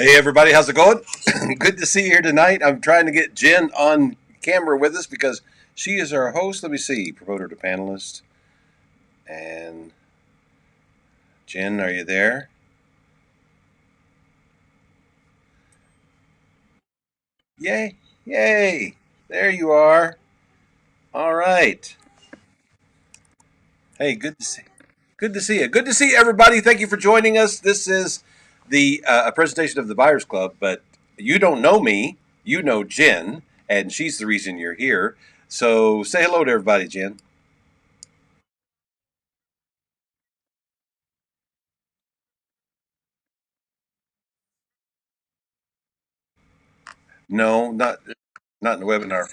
Hey everybody, how's it going? Good to see you here tonight. I'm trying to get Jen on camera with us because she is our host. Let me see, promoter to panelist. And Jen, are you there? Yay! Yay! There you are. All right. Hey, good to see. Good to see you. Good to see everybody. Thank you for joining us. This is the a presentation of the Buyers Club, but you don't know me. You know Jen, and she's the reason you're here. So say hello to everybody, Jen. No, not in the webinar.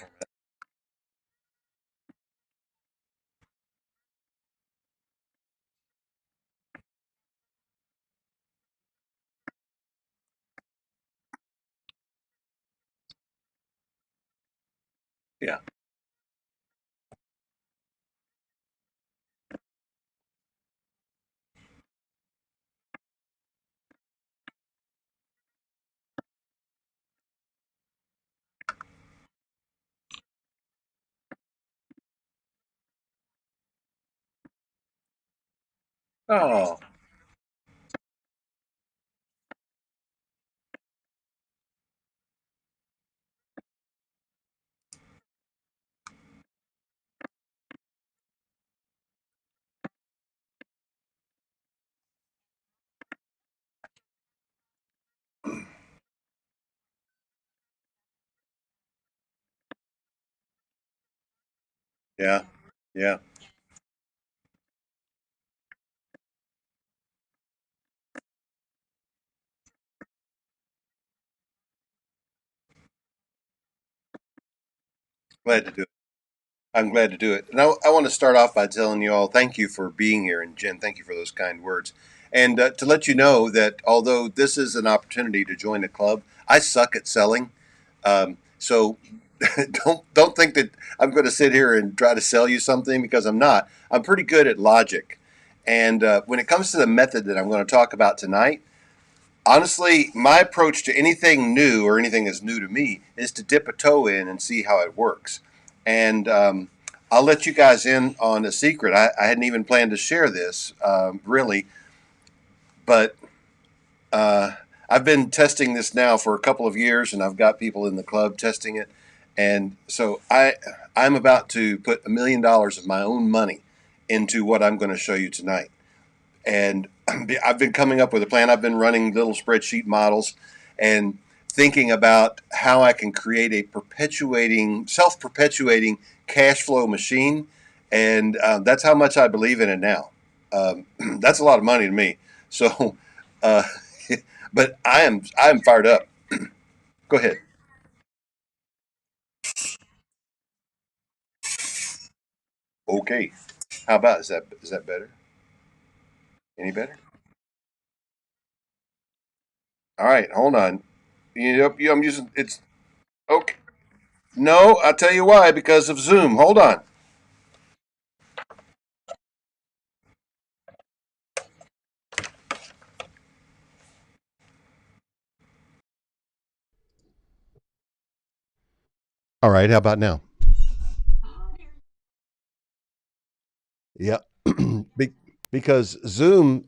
Yeah. Oh, yeah, yeah. Glad to do it. I'm glad to do it. And I want to start off by telling you all thank you for being here. And Jen, thank you for those kind words. And to let you know that although this is an opportunity to join a club, I suck at selling. So don't think that I'm going to sit here and try to sell you something because I'm not. I'm pretty good at logic. And when it comes to the method that I'm going to talk about tonight, honestly, my approach to anything new or anything that's new to me is to dip a toe in and see how it works. And I'll let you guys in on a secret. I hadn't even planned to share this, really, but uh, I've been testing this now for a couple of years, and I've got people in the club testing it. And so I'm about to put $1 million of my own money into what I'm going to show you tonight. And I've been coming up with a plan. I've been running little spreadsheet models and thinking about how I can create a self perpetuating cash flow machine. And that's how much I believe in it now. That's a lot of money to me. So, uh, but I am fired up. Go ahead. Okay. How about is that better? Any better? All right. Hold on. I'm using it's okay. No, I'll tell you why. Because of Zoom. Hold on. All right, how about now? Yep. Be- because Zoom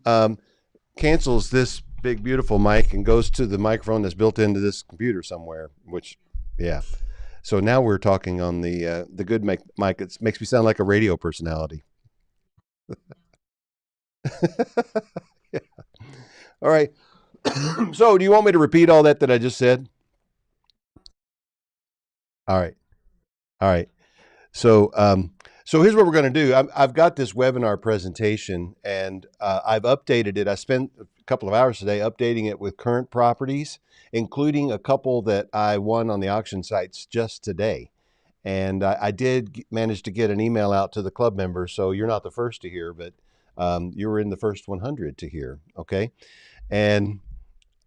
cancels this big, beautiful mic and goes to the microphone that's built into this computer somewhere, which, yeah. So now we're talking on the good mic. It makes me sound like a radio personality. Yeah. All right. So do you want me to repeat all that I just said? All right. All right. So, so here's what we're going to do. I've got this webinar presentation, and I've updated it. I spent a couple of hours today updating it with current properties, including a couple that I won on the auction sites just today. And I did manage to get an email out to the club members, so you're not the first to hear, but you were in the first 100 to hear. Okay, and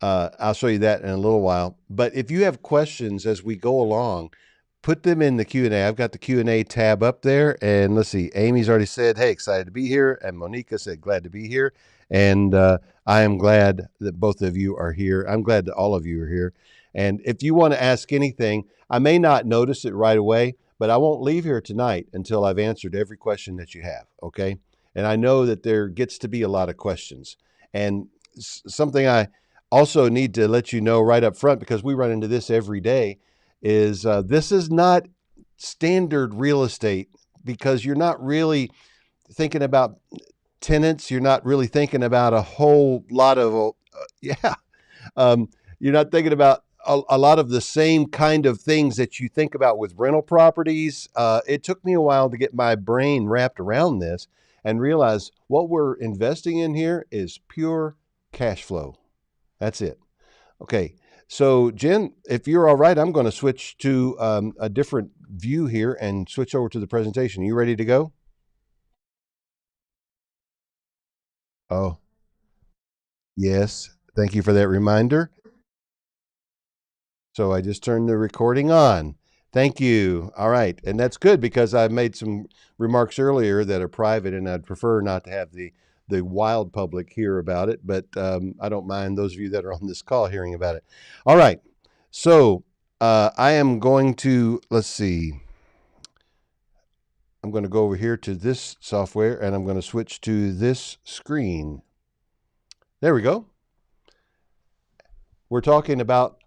I'll show you that in a little while. But if you have questions as we go along, put them in the Q&A. I've got the Q&A tab up there. And let's see, Amy's already said, hey, excited to be here. And Monica said, glad to be here. And I am glad that both of you are here. I'm glad that all of you are here. And if you want to ask anything, I may not notice it right away, but I won't leave here tonight until I've answered every question that you have. Okay. And I know that there gets to be a lot of questions. And something I also need to let you know right up front, because we run into this every day, is this is not standard real estate, because you're not really thinking about tenants. You're not really thinking about a whole lot of, yeah, um, you're not thinking about a lot of the same kind of things that you think about with rental properties. It took me a while to get my brain wrapped around this and realize what we're investing in here is pure cash flow. That's it. Okay. So, Jen, if you're all right, I'm going to switch to a different view here and switch over to the presentation. You ready to go? Oh, yes. Thank you for that reminder. So I just turned the recording on. Thank you. All right. And that's good, because I made some remarks earlier that are private, and I'd prefer not to have the wild public hear about it, but I don't mind those of you that are on this call hearing about it. All right. So I am going to, let's see, I'm going to go over here to this software, and I'm going to switch to this screen. There we go. We're talking about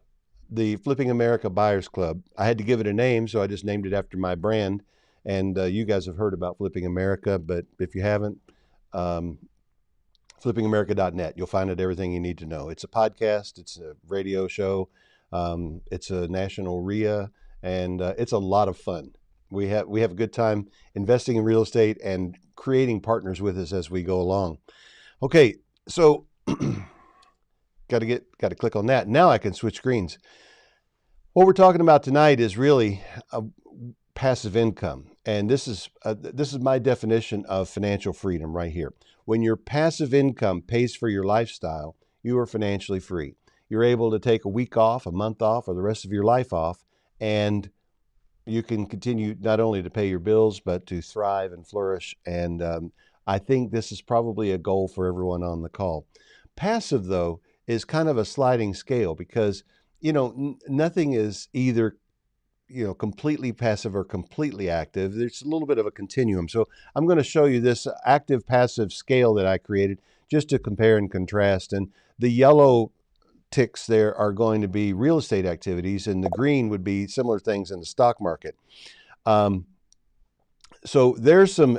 the Flipping America Buyers Club. I had to give it a name, so I just named it after my brand. And you guys have heard about Flipping America, but if you haven't, um, flippingamerica.net. You'll find out everything you need to know. It's a podcast, it's a radio show, it's a national RIA, and it's a lot of fun. We have a good time investing in real estate and creating partners with us as we go along. Okay, so got to click on that. Now I can switch screens. What we're talking about tonight is really passive income, and this is my definition of financial freedom right here. When your passive income pays for your lifestyle, you are financially free. You're able to take a week off, a month off, or the rest of your life off, and you can continue not only to pay your bills, but to thrive and flourish. And I think this is probably a goal for everyone on the call. Passive, though, is kind of a sliding scale, because nothing is either completely passive or completely active. There's a little bit of a continuum. So I'm going to show you this active passive scale that I created just to compare and contrast. And the yellow ticks there are going to be real estate activities, and the green would be similar things in the stock market. So there's some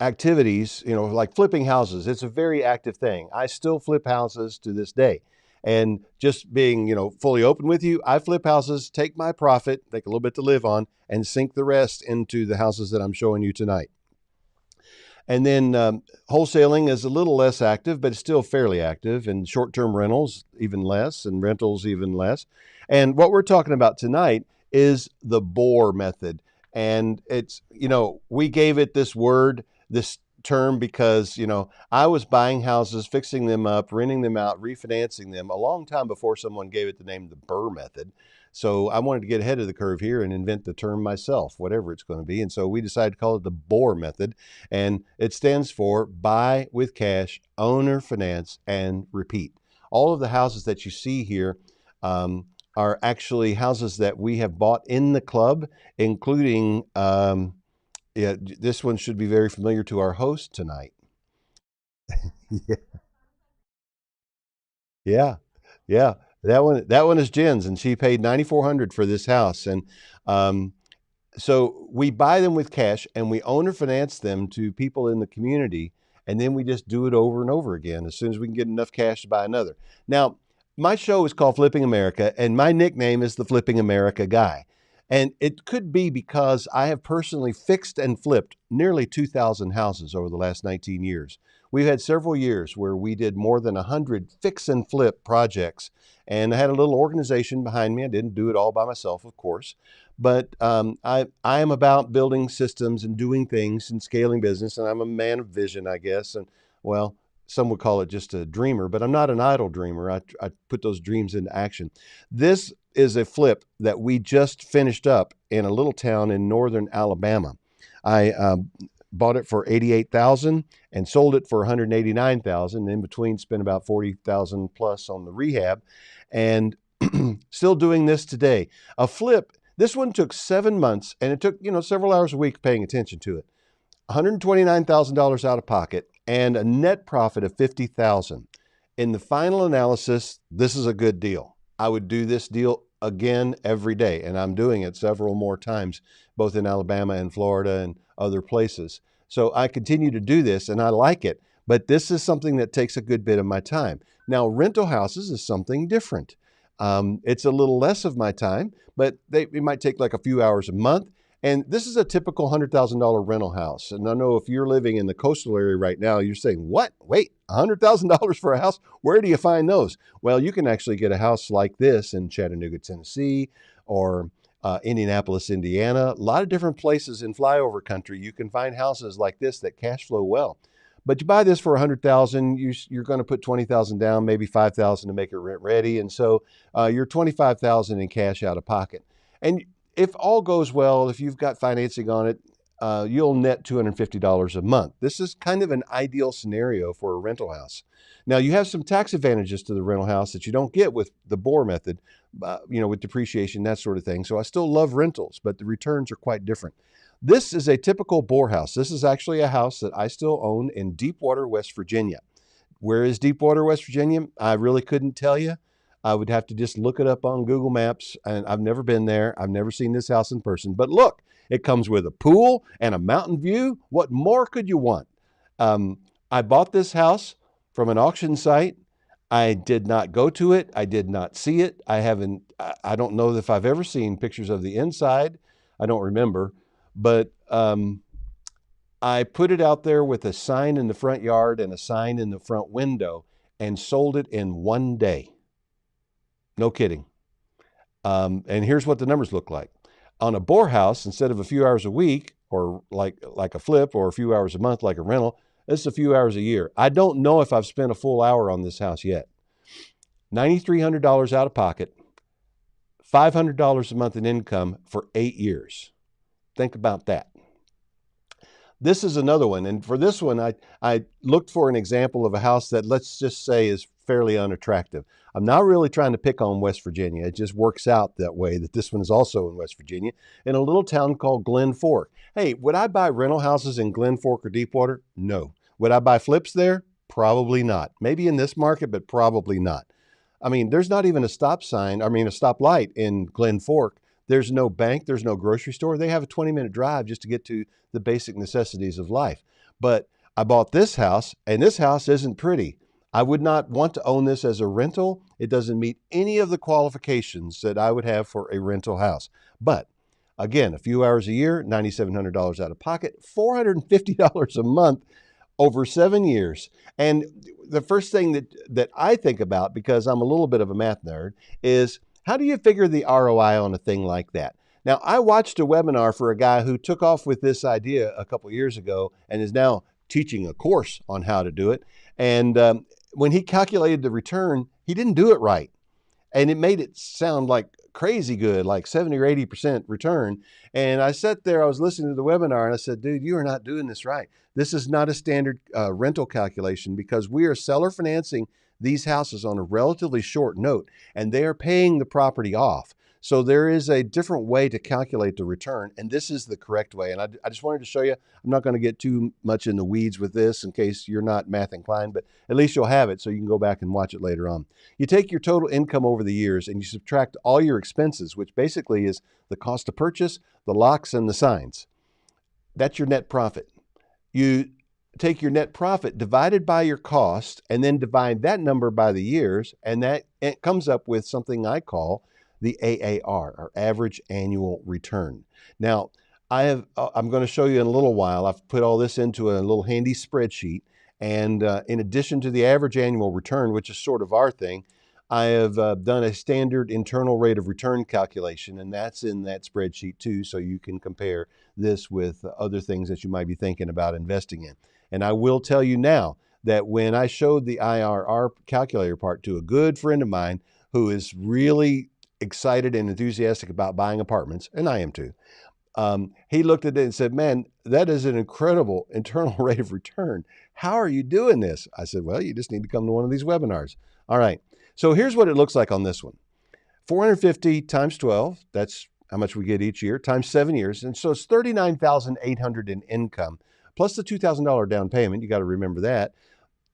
activities, like flipping houses. It's a very active thing. I still flip houses to this day. And just being, fully open with you, I flip houses, take my profit, take a little bit to live on, and sink the rest into the houses that I'm showing you tonight. And then wholesaling is a little less active, but it's still fairly active. And short-term rentals, even less, and rentals, even less. And what we're talking about tonight is the BOR method. And it's, we gave it this word, this term, because, I was buying houses, fixing them up, renting them out, refinancing them a long time before someone gave it the name the BRRRR method. So I wanted to get ahead of the curve here and invent the term myself, whatever it's going to be. And so we decided to call it the BOR method. And it stands for buy with cash, owner finance, and repeat. All of the houses that you see here are actually houses that we have bought in the club, including, this one should be very familiar to our host tonight. Yeah, yeah. That one is Jen's, and she paid $9,400 for this house. And so we buy them with cash, and we owner finance them to people in the community, and then we just do it over and over again as soon as we can get enough cash to buy another. Now, my show is called Flipping America, and my nickname is the Flipping America Guy. And it could be because I have personally fixed and flipped nearly 2,000 houses over the last 19 years. We've had several years where we did more than 100 fix and flip projects, and I had a little organization behind me. I didn't do it all by myself, of course, but I am about building systems and doing things and scaling business, and I'm a man of vision, I guess. And well, some would call it just a dreamer, but I'm not an idle dreamer. I put those dreams into action. This is a flip that we just finished up in a little town in northern Alabama. I bought it for $88,000 and sold it for $189,000. In between, spent about $40,000 plus on the rehab, and still doing this today. A flip. This one took 7 months, and it took several hours a week paying attention to it. $129,000 out of pocket and a net profit of $50,000. In the final analysis, this is a good deal. I would do this deal again every day, and I'm doing it several more times, both in Alabama and Florida and other places. So I continue to do this, and I like it, but this is something that takes a good bit of my time. Now, rental houses is something different. It's a little less of my time, but it might take like a few hours a month. And this is a typical $100,000 rental house. And I know if you're living in the coastal area right now, you're saying, what? Wait, $100,000 for a house? Where do you find those? Well, you can actually get a house like this in Chattanooga, Tennessee, or Indianapolis, Indiana. A lot of different places in flyover country, you can find houses like this that cash flow well. But you buy this for $100,000, you're going to put $20,000 down, maybe $5,000 to make it rent ready. And so you're $25,000 in cash out of pocket. And if all goes well, if you've got financing on it, you'll net $250 a month. This is kind of an ideal scenario for a rental house. Now, you have some tax advantages to the rental house that you don't get with the BOR method, with depreciation, that sort of thing. So I still love rentals, but the returns are quite different. This is a typical BOR house. This is actually a house that I still own in Deepwater, West Virginia. Where is Deepwater, West Virginia? I really couldn't tell you. I would have to just look it up on Google Maps, and I've never been there. I've never seen this house in person. But look, it comes with a pool and a mountain view. What more could you want? I bought this house from an auction site. I did not go to it. I did not see it. I don't know if I've ever seen pictures of the inside. I don't remember. But I put it out there with a sign in the front yard and a sign in the front window and sold it in 1 day. No kidding. And here's what the numbers look like. On a BOR house, instead of a few hours a week, or like a flip, or a few hours a month like a rental, this is a few hours a year. I don't know if I've spent a full hour on this house yet. $9,300 out of pocket, $500 a month in income for 8 years. Think about that. This is another one. And for this one, I looked for an example of a house that, let's just say, is fairly unattractive. I'm not really trying to pick on West Virginia. It just works out that way that this one is also in West Virginia, in a little town called Glen Fork. Hey, would I buy rental houses in Glen Fork or Deepwater? No. Would I buy flips there? Probably not. Maybe in this market, but probably not. I mean, there's not even a stoplight in Glen Fork. There's no bank. There's no grocery store. They have a 20-minute drive just to get to the basic necessities of life. But I bought this house, and this house isn't pretty. I would not want to own this as a rental. It doesn't meet any of the qualifications that I would have for a rental house. But again, a few hours a year, $9,700 out of pocket, $450 a month over 7 years. And the first thing that I think about, because I'm a little bit of a math nerd, is how do you figure the ROI on a thing like that? Now, I watched a webinar for a guy who took off with this idea a couple of years ago and is now teaching a course on how to do it. And when he calculated the return, he didn't do it right. And it made it sound like crazy good, like 70 or 80% return. And I sat there, I was listening to the webinar, and I said, dude, you are not doing this right. This is not a standard rental calculation, because we are seller financing these houses on a relatively short note, and they are paying the property off. So there is a different way to calculate the return, and this is the correct way. And I just wanted to show you. I'm not going to get too much in the weeds with this in case you're not math inclined, but at least you'll have it so you can go back and watch it later on. You take your total income over the years and you subtract all your expenses, which basically is the cost of purchase, the locks, and the signs. That's your net profit. You take your net profit divided by your cost and then divide that number by the years, and it comes up with something I call the AAR, or average annual return. Now, I'm going to show you in a little while. I've put all this into a little handy spreadsheet, and in addition to the average annual return, which is sort of our thing, I have done a standard internal rate of return calculation, and that's in that spreadsheet too, so you can compare this with other things that you might be thinking about investing in. And I will tell you now that when I showed the IRR calculator part to a good friend of mine who is really excited and enthusiastic about buying apartments, and I am too, He looked at it and said, man, that is an incredible internal rate of return. How are you doing this? I said, well, you just need to come to one of these webinars. All right. So here's what it looks like on this one. 450 times 12, that's how much we get each year, times 7 years. And so it's $39,800 in income, plus the $2,000 down payment. You got to remember that.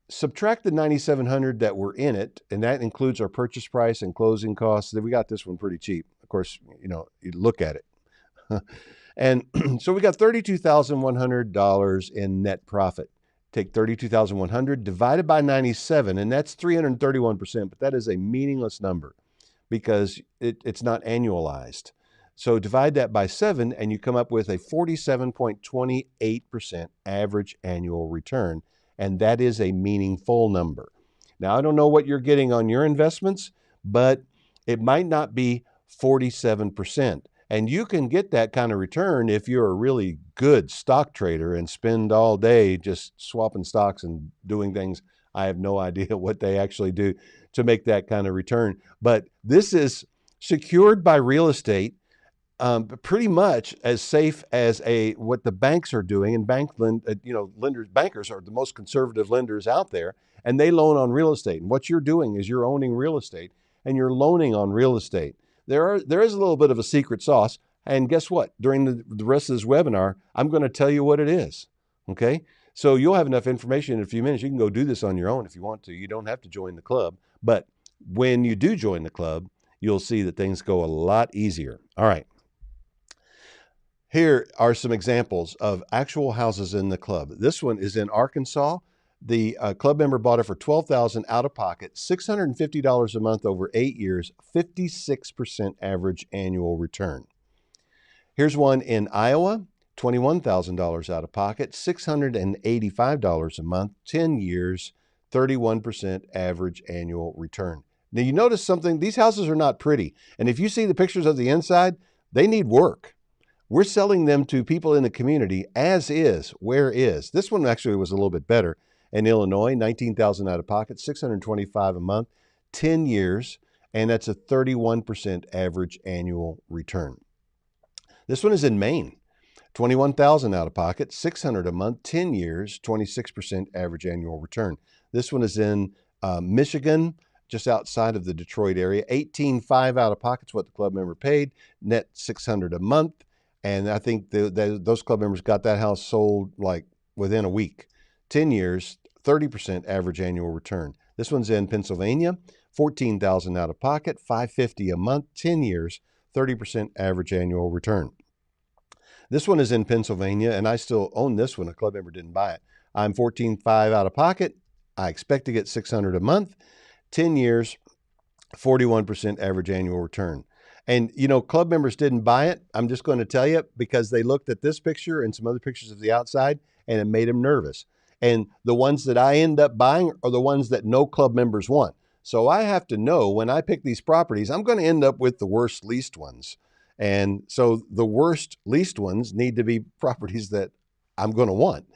Subtract the $9,700 that were in it, and that includes our purchase price and closing costs. We got this one pretty cheap. Of course, you look at it. And so we got $32,100 in net profit. Take 32,100 divided by 97, and that's 331%, but that is a meaningless number because it's not annualized. So divide that by 7, and you come up with a 47.28% average annual return, and that is a meaningful number. Now, I don't know what you're getting on your investments, but it might not be 47%. And you can get that kind of return if you're a really good stock trader and spend all day just swapping stocks and doing things. I have no idea what they actually do to make that kind of return. But this is secured by real estate, pretty much as safe as what the banks are doing. And bankers are the most conservative lenders out there, and they loan on real estate. And what you're doing is you're owning real estate, and you're loaning on real estate. There is a little bit of a secret sauce. And guess what? During the rest of this webinar, I'm going to tell you what it is. Okay? So you'll have enough information in a few minutes. You can go do this on your own if you want to. You don't have to join the club. But when you do join the club, you'll see that things go a lot easier. All right. Here are some examples of actual houses in the club. This one is in Arkansas. The club member bought it for $12,000 out of pocket, $650 a month over 8 years, 56% average annual return. Here's one in Iowa, $21,000 out of pocket, $685 a month, 10 years, 31% average annual return. Now you notice something, these houses are not pretty. And if you see the pictures of the inside, they need work. We're selling them to people in the community as is, where is. This one actually was a little bit better. In Illinois, $19,000 out of pocket, $625 a month, 10 years, and that's a 31% average annual return. This one is in Maine, $21,000 out of pocket, $600 a month, 10 years, 26% average annual return. This one is in Michigan, just outside of the Detroit area, $18,500 out of pocket is what the club member paid, net $600 a month. And I think those club members got that house sold like within a week. 10 years, 30% average annual return. This one's in Pennsylvania, $14,000 out of pocket, $550 a month, 10 years, 30% average annual return. This one is in Pennsylvania, and I still own this one. A club member didn't buy it. I'm $14,500 out of pocket. I expect to get $600 a month, 10 years, 41% average annual return. And, club members didn't buy it. I'm just going to tell you because they looked at this picture and some other pictures of the outside, and it made them nervous. And the ones that I end up buying are the ones that no club members want. So I have to know when I pick these properties, I'm going to end up with the worst leased ones. And so the worst leased ones need to be properties that I'm going to want.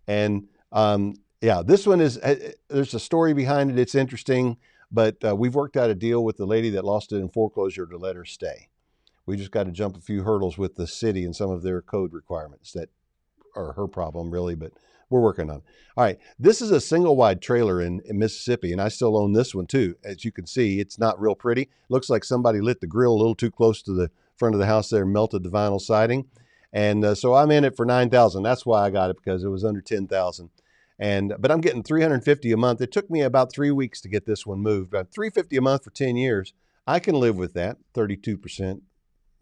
And this one is, there's a story behind it. It's interesting. But we've worked out a deal with the lady that lost it in foreclosure to let her stay. We just got to jump a few hurdles with the city and some of their code requirements that are her problem, really, but we're working on it. All right, this is a single wide trailer in Mississippi, and I still own this one too. As you can see, it's not real pretty. Looks like somebody lit the grill a little too close to the front of the house there, melted the vinyl siding. And so I'm in it for $9,000. That's why I got it, because it was under $10,000. But I'm getting $350 a month. It took me about 3 weeks to get this one moved. About $350 a month for 10 years. I can live with that, 32%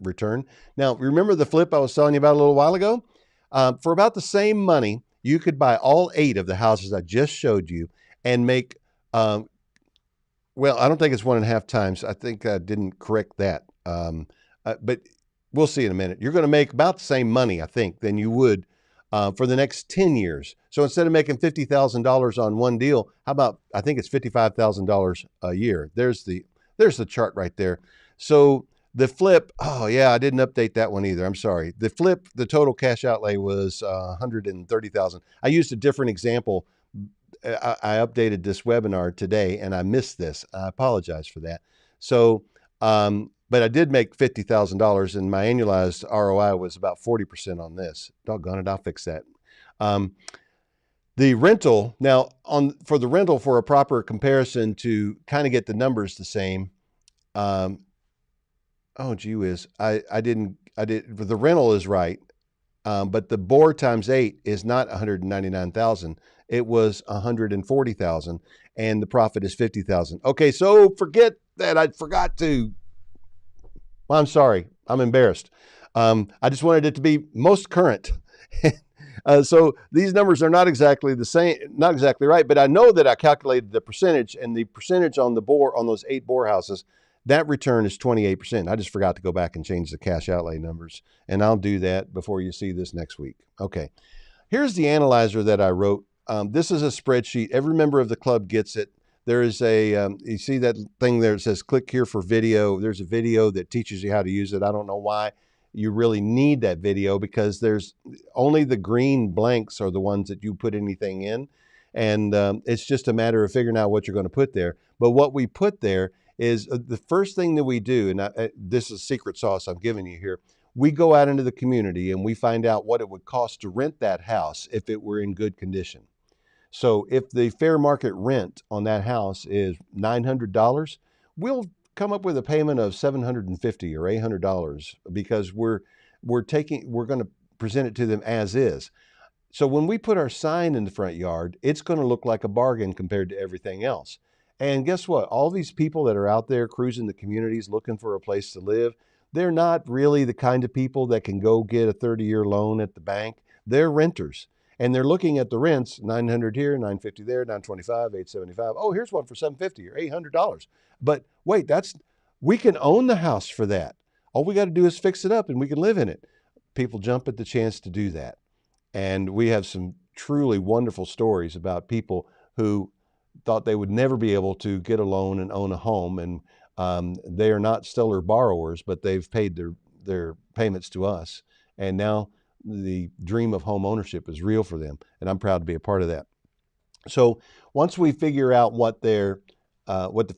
return. Now, remember the flip I was telling you about a little while ago? For about the same money, you could buy all 8 of the houses I just showed you and make, I don't think it's 1.5 times. I think I didn't correct that. But we'll see in a minute. You're going to make about the same money, I think, than you would for the next 10 years. So instead of making $50,000 on one deal, how about, I think it's $55,000 a year. There's the chart right there. So the flip, I didn't update that one either. I'm sorry. The flip, the total cash outlay was $130,000. I used a different example. I updated this webinar today and I missed this. I apologize for that. So but I did make $50,000, and my annualized ROI was about 40% on this. Doggone it, I'll fix that. The rental now for the rental, for a proper comparison to kind of get the numbers the same. Oh, gee whiz, I did the rental is right, but the bore times 8 is not 199,000. It was 140,000, and the profit is 50,000. Okay, so forget that. I forgot to. Well, I'm sorry. I'm embarrassed. I just wanted it to be most current. So these numbers are not exactly the same, not exactly right, but I know that I calculated the percentage, and the percentage on the bore on those 8 bore houses, that return is 28%. I just forgot to go back and change the cash outlay numbers, and I'll do that before you see this next week. Okay. Here's the analyzer that I wrote. This is a spreadsheet. Every member of the club gets it. There is you see that thing there that says click here for video. There's a video that teaches you how to use it. I don't know why you really need that video, because there's only the green blanks are the ones that you put anything in. And it's just a matter of figuring out what you're going to put there. But what we put there is the first thing that we do, and this is secret sauce I'm giving you here. We go out into the community and we find out what it would cost to rent that house if it were in good condition. So if the fair market rent on that house is $900, we'll come up with a payment of $750 or $800, because we're going to present it to them as is. So when we put our sign in the front yard, it's going to look like a bargain compared to everything else. And guess what? All these people that are out there cruising the communities looking for a place to live, they're not really the kind of people that can go get a 30-year loan at the bank. They're renters. And they're looking at the rents, $900 here, $950 there, $925, $875. Oh, here's one for $750 or $800. But wait, we can own the house for that. All we got to do is fix it up and we can live in it. People jump at the chance to do that. And we have some truly wonderful stories about people who thought they would never be able to get a loan and own a home. And they are not stellar borrowers, but they've paid their payments to us. And now the dream of home ownership is real for them, and I'm proud to be a part of that. So once we figure out what the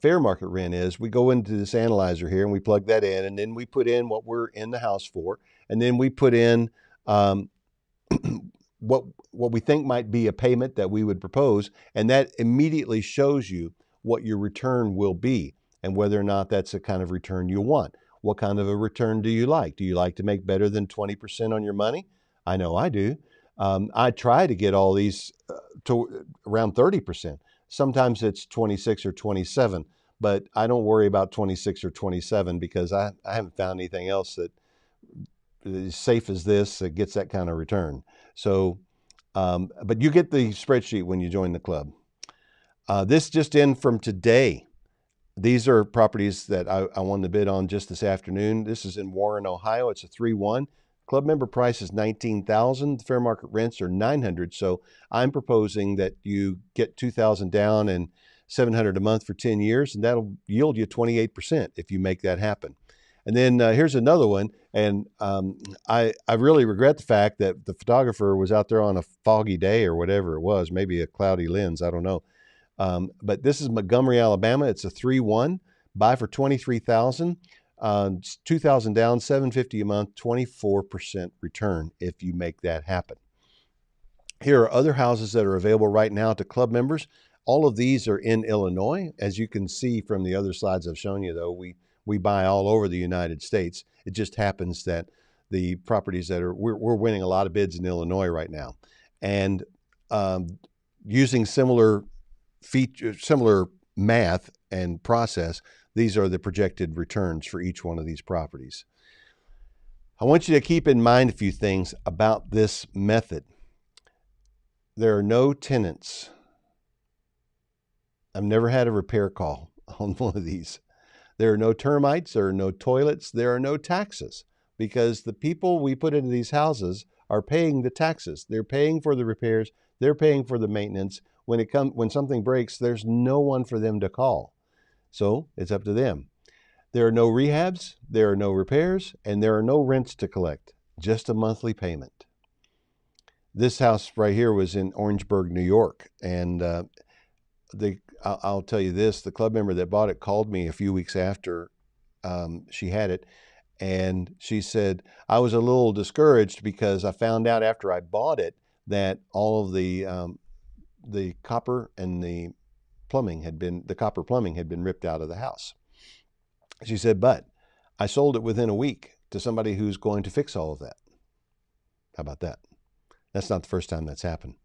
fair market rent is, we go into this analyzer here and we plug that in, and then we put in what we're in the house for, and then we put in what we think might be a payment that we would propose, and that immediately shows you what your return will be and whether or not that's the kind of return you want. What kind of a return do you like? Do you like to make better than 20% on your money? I know I do. I try to get all these to around 30%. Sometimes it's 26 or 27, but I don't worry about 26 or 27 because I haven't found anything else that is safe as this that gets that kind of return. So, but you get the spreadsheet when you join the club. This just in from today. These are properties that I won the bid on just this afternoon. This is in Warren, Ohio. It's a 3-1. Club member price is $19,000. The fair market rents are $900. So I'm proposing that you get $2,000 down and $700 a month for 10 years, and that'll yield you 28% if you make that happen. And then here's another one, and I really regret the fact that the photographer was out there on a foggy day or whatever it was, maybe a cloudy lens, I don't know. But this is Montgomery, Alabama. It's a 3-1. Buy for $23,000. $2,000 down, $750 a month, 24% return if you make that happen. Here are other houses that are available right now to club members. All of these are in Illinois. As you can see from the other slides I've shown you, though, we buy all over the United States. It just happens that the properties that we're winning a lot of bids in Illinois right now. And using similar math and process, these are the projected returns for each one of these properties. I want you to keep in mind a few things about this method. There are no tenants. I've never had a repair call on one of these. There are no termites, there are no toilets, there are no taxes, because the people we put into these houses are paying the taxes. They're paying for the repairs, they're paying for the maintenance. When something breaks, there's no one for them to call. So it's up to them. There are no rehabs, there are no repairs, and there are no rents to collect, just a monthly payment. This house right here was in Orangeburg, New York, and I'll tell you this, the club member that bought it called me a few weeks after she had it, and she said, I was a little discouraged because I found out after I bought it that all of the copper and the copper plumbing had been ripped out of the house. She said, but I sold it within a week to somebody who's going to fix all of that. How about that? That's not the first time that's happened.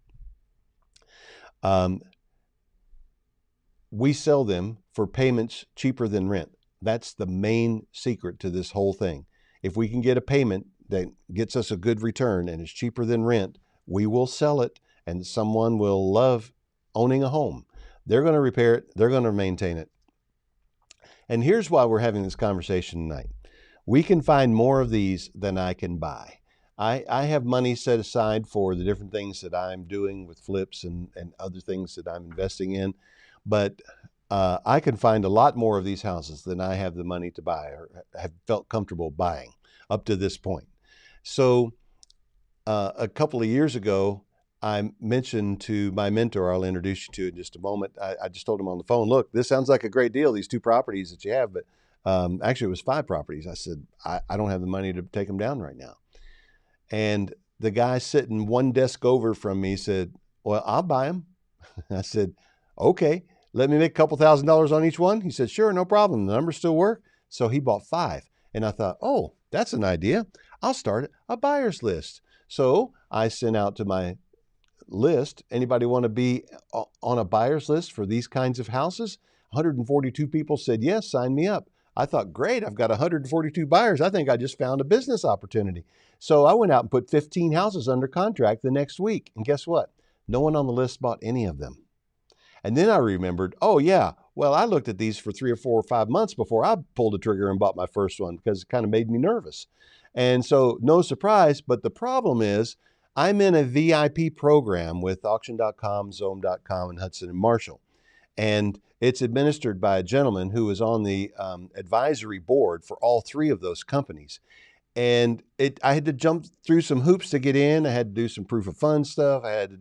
We sell them for payments cheaper than rent. That's the main secret to this whole thing. If we can get a payment that gets us a good return and is cheaper than rent, we will sell it, and someone will love owning a home. They're going to repair it. They're going to maintain it. And here's why we're having this conversation tonight. We can find more of these than I can buy. I have money set aside for the different things that I'm doing with flips and other things that I'm investing in. But I can find a lot more of these houses than I have the money to buy or have felt comfortable buying up to this point. So a couple of years ago, I mentioned to my mentor, I'll introduce you to in just a moment. I just told him on the phone, look, this sounds like a great deal, these 2 properties that you have, but actually it was 5 properties. I said, I don't have the money to take them down right now. And the guy sitting one desk over from me said, well, I'll buy them. I said, okay, let me make a couple $1,000s on each one. He said, sure, no problem. The numbers still work. So he bought 5. And I thought, oh, that's an idea. I'll start a buyer's list. So I sent out to my list, anybody want to be on a buyer's list for these kinds of houses? 142 people said, yes, sign me up. I thought, great, I've got 142 buyers. I think I just found a business opportunity. So I went out and put 15 houses under contract the next week. And guess what? No one on the list bought any of them. And then I remembered, oh yeah, well, I looked at these for 3 or 4 or 5 months before I pulled the trigger and bought my first one because it kind of made me nervous. And so no surprise, but the problem is I'm in a VIP program with auction.com, Zoom.com, and Hudson and Marshall. And it's administered by a gentleman who is on the advisory board for all 3 of those companies. And I had to jump through some hoops to get in. I had to do some proof of funds stuff. I had to,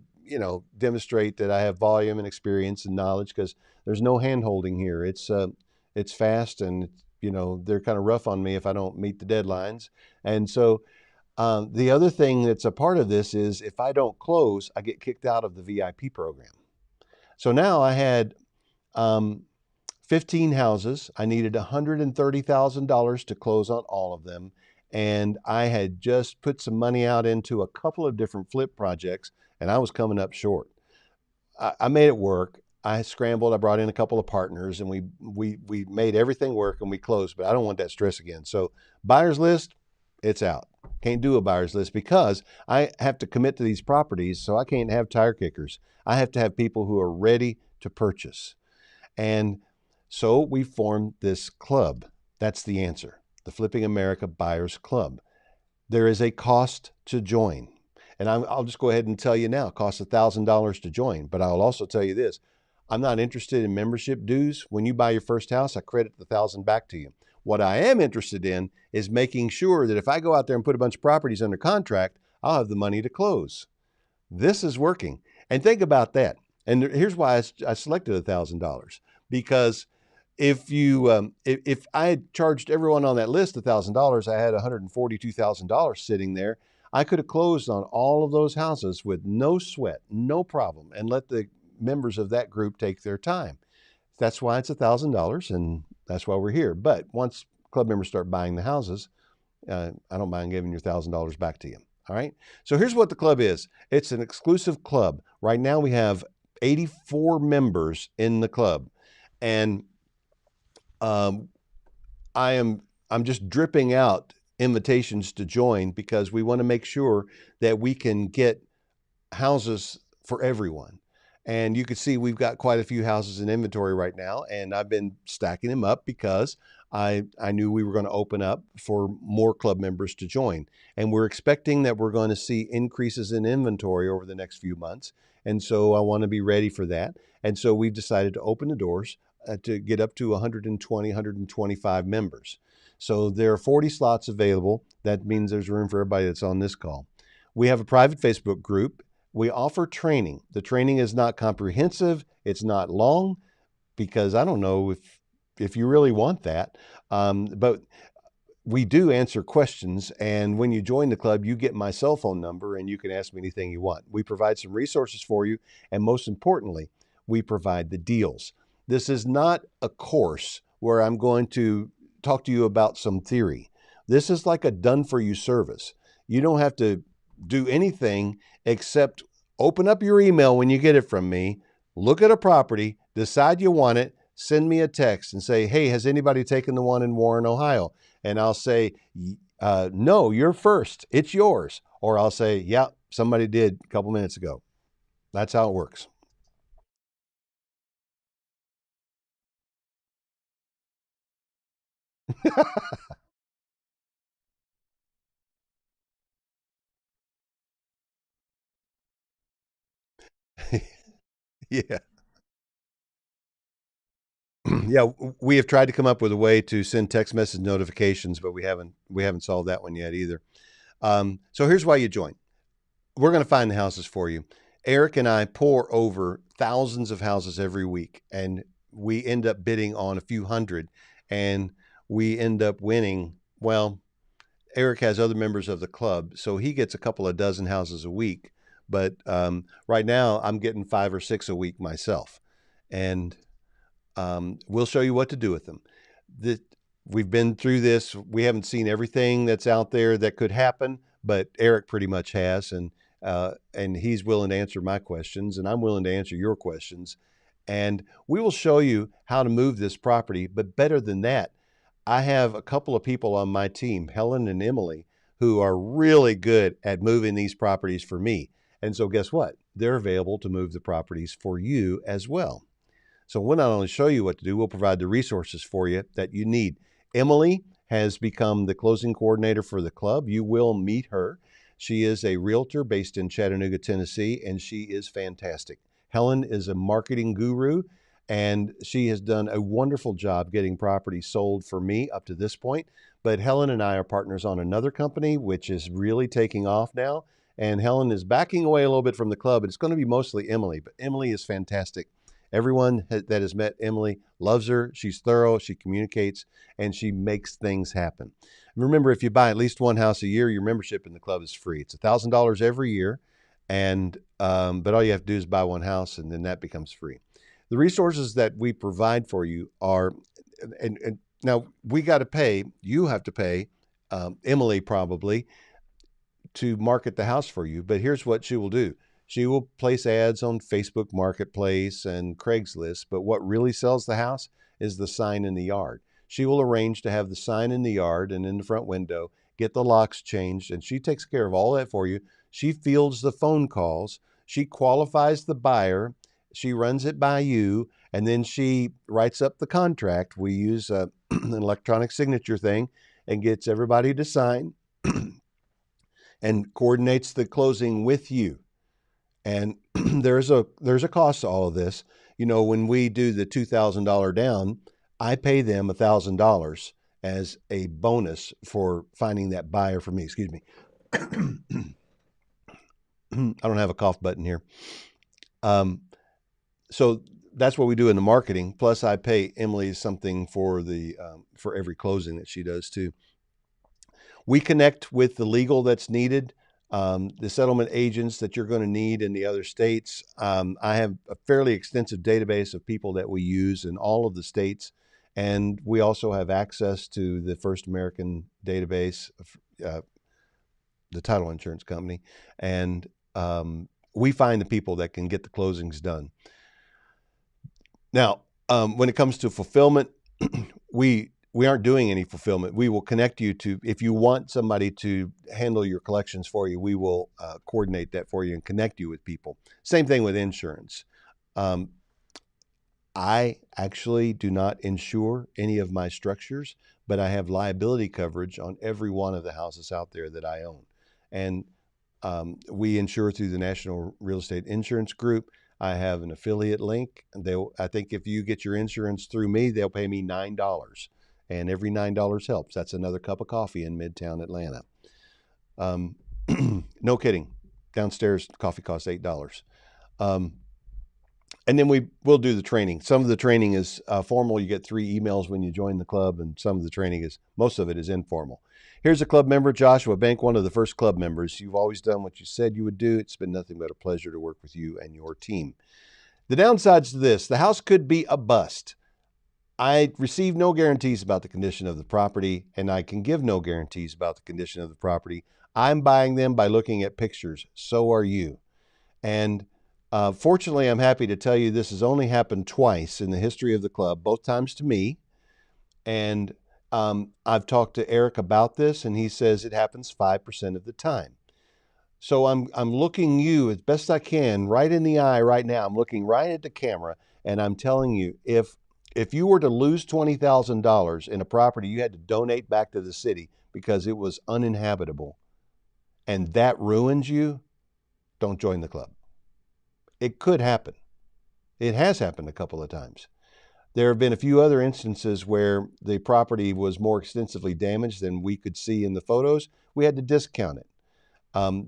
demonstrate that I have volume and experience and knowledge because there's no hand holding here. It's fast and, they're kind of rough on me if I don't meet the deadlines. And so the other thing that's a part of this is if I don't close, I get kicked out of the VIP program. So now I had 15 houses. I needed $130,000 to close on all of them. And I had just put some money out into a couple of different flip projects, and I was coming up short. I made it work. I scrambled. I brought in a couple of partners, and we made everything work, and we closed. But I don't want that stress again. So buyer's list, it's out. Can't do a buyer's list because I have to commit to these properties, so I can't have tire kickers. I have to have people who are ready to purchase. And so we formed this club. That's the answer. The Flipping America Buyers Club. There is a cost to join. And I'll just go ahead and tell you now, it costs $1,000 to join. But I'll also tell you this, I'm not interested in membership dues. When you buy your first house, I credit the $1,000 back to you. What I am interested in is making sure that if I go out there and put a bunch of properties under contract, I'll have the money to close. This is working. And think about that. And here's why I selected $1,000. Because if I had charged everyone on that list $1,000, I had $142,000 sitting there. I could have closed on all of those houses with no sweat, no problem, and let the members of that group take their time. That's why it's $1,000, and that's why we're here. But once club members start buying the houses, I don't mind giving your $1,000 back to you. All right. So here's what the club is. It's an exclusive club. Right now we have 84 members in the club, and I'm just dripping out invitations to join because we want to make sure that we can get houses for everyone. And you can see we've got quite a few houses in inventory right now, and I've been stacking them up because I knew we were going to open up for more club members to join. And we're expecting that we're going to see increases in inventory over the next few months. And so I want to be ready for that. And so we've decided to open the doors to get up to 120, 125 members. So there are 40 slots available. That means there's room for everybody that's on this call. We have a private Facebook group. We offer training. The training is not comprehensive. It's not long because I don't know if if you really want that. But we do answer questions, and when you join the club, you get my cell phone number and you can ask me anything you want. We provide some resources for you, and most importantly, we provide the deals. This is not a course where I'm going to talk to you about some theory. This is like a done for you service. You don't have to do anything except open up your email when you get it from me, look at a property, decide you want it, send me a text and say, hey, has anybody taken the one in Warren, Ohio? And I'll say, no, you're first. It's yours. Or I'll say, yeah, somebody did a couple minutes ago. That's how it works. Yeah. Yeah, we have tried to come up with a way to send text message notifications, but we haven't solved that one yet either. So here's why you join. We're going to find the houses for you. Eric and I pour over thousands of houses every week, and we end up bidding on a few hundred, and we end up winning. Well, Eric has other members of the club, so he gets a couple of dozen houses a week. But right now, I'm getting 5 or 6 a week myself, and we'll show you what to do with them. The, we've been through this. We haven't seen everything that's out there that could happen, but Eric pretty much has, and he's willing to answer my questions, and I'm willing to answer your questions. And we will show you how to move this property. But better than that, I have a couple of people on my team, Helen and Emily, who are really good at moving these properties for me. And so, guess what? They're available to move the properties for you as well. So we'll not only show you what to do, we'll provide the resources for you that you need. Emily has become the closing coordinator for the club. You will meet her. She is a realtor based in Chattanooga, Tennessee, and she is fantastic. Helen is a marketing guru, and she has done a wonderful job getting properties sold for me up to this point. But Helen and I are partners on another company, which is really taking off now. And Helen is backing away a little bit from the club. It's going to be mostly Emily, but Emily is fantastic. Everyone that has met Emily loves her. She's thorough, she communicates, and she makes things happen. Remember, if you buy at least one house a year, your membership in the club is free. It's $1,000 every year, and but all you have to do is buy one house, and then that becomes free. The resources that we provide for you are, and now we got to pay. You have to pay Emily probably to market the house for you. But here's what she will do. She will place ads on Facebook Marketplace and Craigslist, but what really sells the house is the sign in the yard. She will arrange to have the sign in the yard and in the front window, get the locks changed, and she takes care of all that for you. She fields the phone calls, she qualifies the buyer, she runs it by you, and then she writes up the contract. We use an electronic signature thing and gets everybody to sign and coordinates the closing with you. And there's a cost to all of this. You know, when we do the $2,000 down, I pay them $1,000 as a bonus for finding that buyer for me. Excuse me. I don't have a cough button here. So that's what we do in the marketing. Plus, I pay Emily something for the for every closing that she does too. We connect with the legal that's needed, the settlement agents that you're going to need in the other states. I have a fairly extensive database of people that we use in all of the states. And we also have access to the First American database, uh, the title insurance company. And we find the people that can get the closings done. Now, when it comes to fulfillment, we aren't doing any fulfillment. We will connect you to, if you want somebody to handle your collections for you, we will coordinate that for you and connect you with people. Same thing with insurance. I actually do not insure any of my structures, but I have liability coverage on every one of the houses out there that I own. And we insure through the National Real Estate Insurance Group. I have an affiliate link. I think if you get your insurance through me, they'll pay me $9. And every $9 helps. That's another cup of coffee in Midtown Atlanta. No kidding. Downstairs, coffee costs $8. And then we will do the training. Some of the training is formal. You get 3 emails when you join the club, and some of the training is, most of it is informal. Here's a club member, Joshua Bank, one of the first club members. You've always done what you said you would do. It's been nothing but a pleasure to work with you and your team. The downsides to this: the house could be a bust. I receive no guarantees about the condition of the property, and I can give no guarantees about the condition of the property. I'm buying them by looking at pictures. So are you. And fortunately, I'm happy to tell you this has only happened twice in the history of the club, both times to me. And I've talked to Eric about this, and he says it happens 5% of the time. So I'm looking you as best I can right in the eye right now. I'm looking right at the camera, and I'm telling you, if you were to lose $20,000 in a property you had to donate back to the city because it was uninhabitable, and that ruins you, don't join the club. It could happen. It has happened a couple of times. There have been a few other instances where the property was more extensively damaged than we could see in the photos. We had to discount it.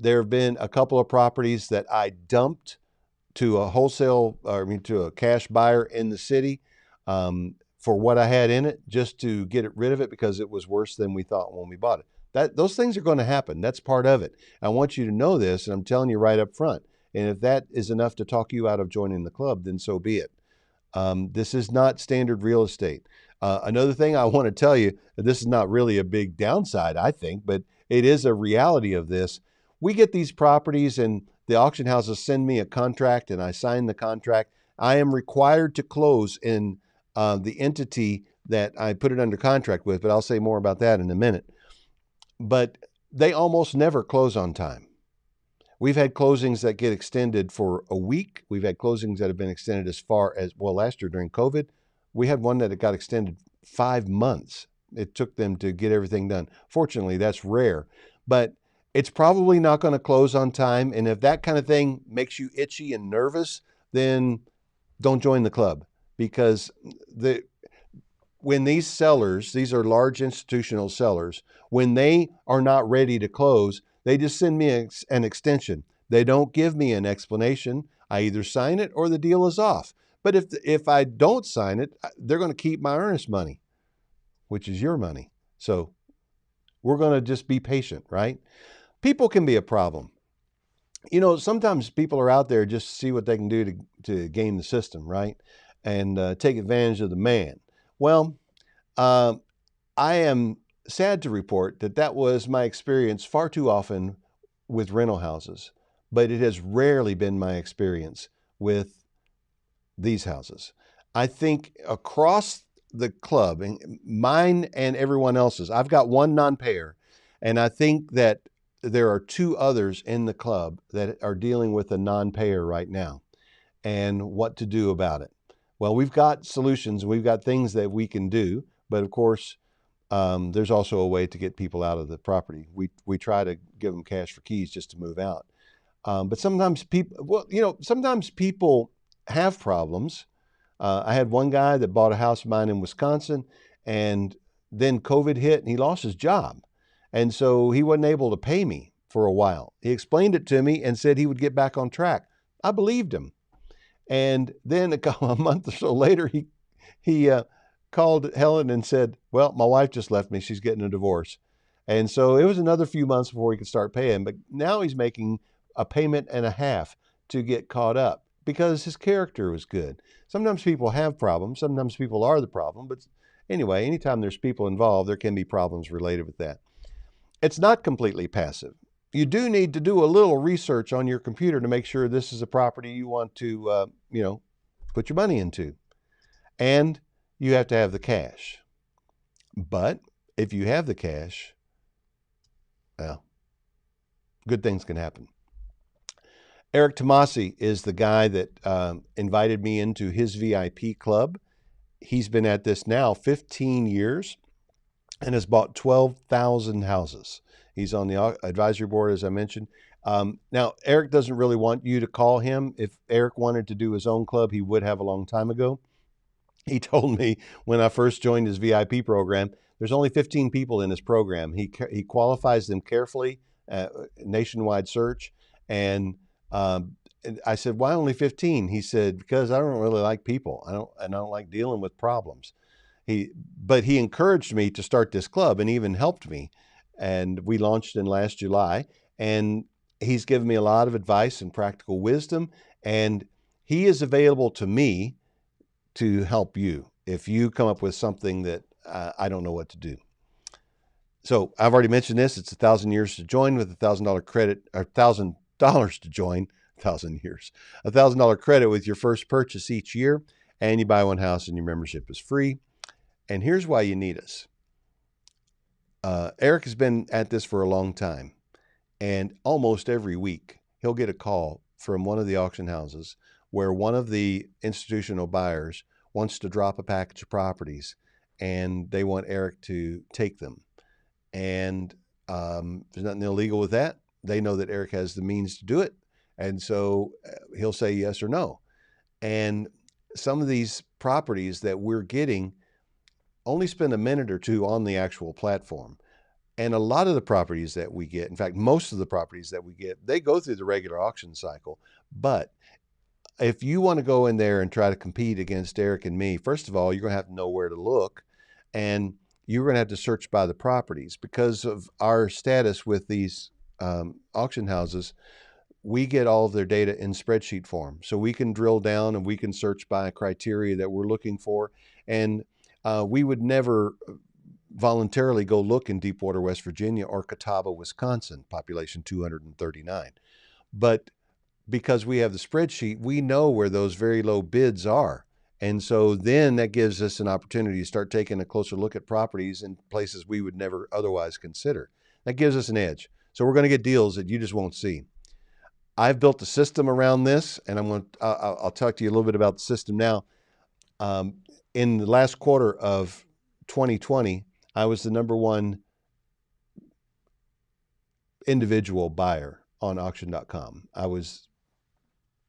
There have been a couple of properties that I dumped to to a cash buyer in the city for what I had in it, just to get rid of it because it was worse than we thought when we bought it. Those things are going to happen. That's part of it. I want you to know this, and I'm telling you right up front. And if that is enough to talk you out of joining the club, then so be it. This is not standard real estate. Another thing I want to tell you, this is not really a big downside, I think, but it is a reality of this. We get these properties and the auction houses send me a contract and I sign the contract. I am required to close in the entity that I put it under contract with, but I'll say more about that in a minute. But they almost never close on time. We've had closings that get extended for a week. We've had closings that have been extended as far as, well, last year during COVID, we had one that got extended 5 months. It took them to get everything done. Fortunately, that's rare, but it's probably not going to close on time. And if that kind of thing makes you itchy and nervous, then don't join the club, because when these sellers, these are large institutional sellers, when they are not ready to close, they just send me an extension. They don't give me an explanation. I either sign it or the deal is off. But if I don't sign it, they're going to keep my earnest money, which is your money. So we're going to just be patient, right? People can be a problem. You know, sometimes people are out there just to see what they can do to game the system, right? And take advantage of the man. Well, I am sad to report that that was my experience far too often with rental houses, but it has rarely been my experience with these houses. I think across the club, and mine and everyone else's, I've got one non-payer, and I think that there are 2 others in the club that are dealing with a non-payer right now and what to do about it. Well, we've got solutions. We've got things that we can do, but of course, there's also a way to get people out of the property. We try to give them cash for keys just to move out. But sometimes sometimes people have problems. I had one guy that bought a house of mine in Wisconsin, and then COVID hit and he lost his job. And so he wasn't able to pay me for a while. He explained it to me and said he would get back on track. I believed him. And then a month or so later, he called Helen and said, well, my wife just left me. She's getting a divorce. And so it was another few months before he could start paying. But now he's making a payment and a half to get caught up because his character was good. Sometimes people have problems. Sometimes people are the problem. But anyway, anytime there's people involved, there can be problems related with that. It's not completely passive. You do need to do a little research on your computer to make sure this is a property you want to, put your money into. And you have to have the cash. But if you have the cash, well, good things can happen. Eric Tomasi is the guy that invited me into his VIP club. He's been at this now 15 years and has bought 12,000 houses. He's on the advisory board, as I mentioned. Now, Eric doesn't really want you to call him. If Eric wanted to do his own club, he would have a long time ago. He told me when I first joined his VIP program, there's only 15 people in his program. He qualifies them carefully, nationwide search, and And I said, why only 15? He said, because I don't really like people. I don't like dealing with problems. But he encouraged me to start this club and even helped me. And we launched in last July. And he's given me a lot of advice and practical wisdom. And he is available to me to help you if you come up with something that I don't know what to do. So I've already mentioned this. It's 1,000 years to join with $1,000 credit, or $1,000 to join. 1,000 years, $1,000 credit with your first purchase each year, and you buy one house and your membership is free. And here's why you need us. Eric has been at this for a long time, and almost every week he'll get a call from one of the auction houses where one of the institutional buyers wants to drop a package of properties, and they want Eric to take them. And there's nothing illegal with that. They know that Eric has the means to do it, and so he'll say yes or no. And some of these properties that we're getting only spend a minute or two on the actual platform. And a lot of the properties that we get, in fact, most of the properties that we get, they go through the regular auction cycle. But if you want to go in there and try to compete against Eric and me, first of all, you're going to have to know where to look. And you're going to have to search by the properties because of our status with these auction houses. We get all of their data in spreadsheet form. So we can drill down and we can search by criteria that we're looking for. And we would never voluntarily go look in Deepwater, West Virginia or Catawba, Wisconsin, population 239. But because we have the spreadsheet, we know where those very low bids are. And so then that gives us an opportunity to start taking a closer look at properties in places we would never otherwise consider. That gives us an edge. So we're going to get deals that you just won't see. I've built a system around this, and I'll talk to you a little bit about the system now. In the last quarter of 2020, I was the number one individual buyer on auction.com. I was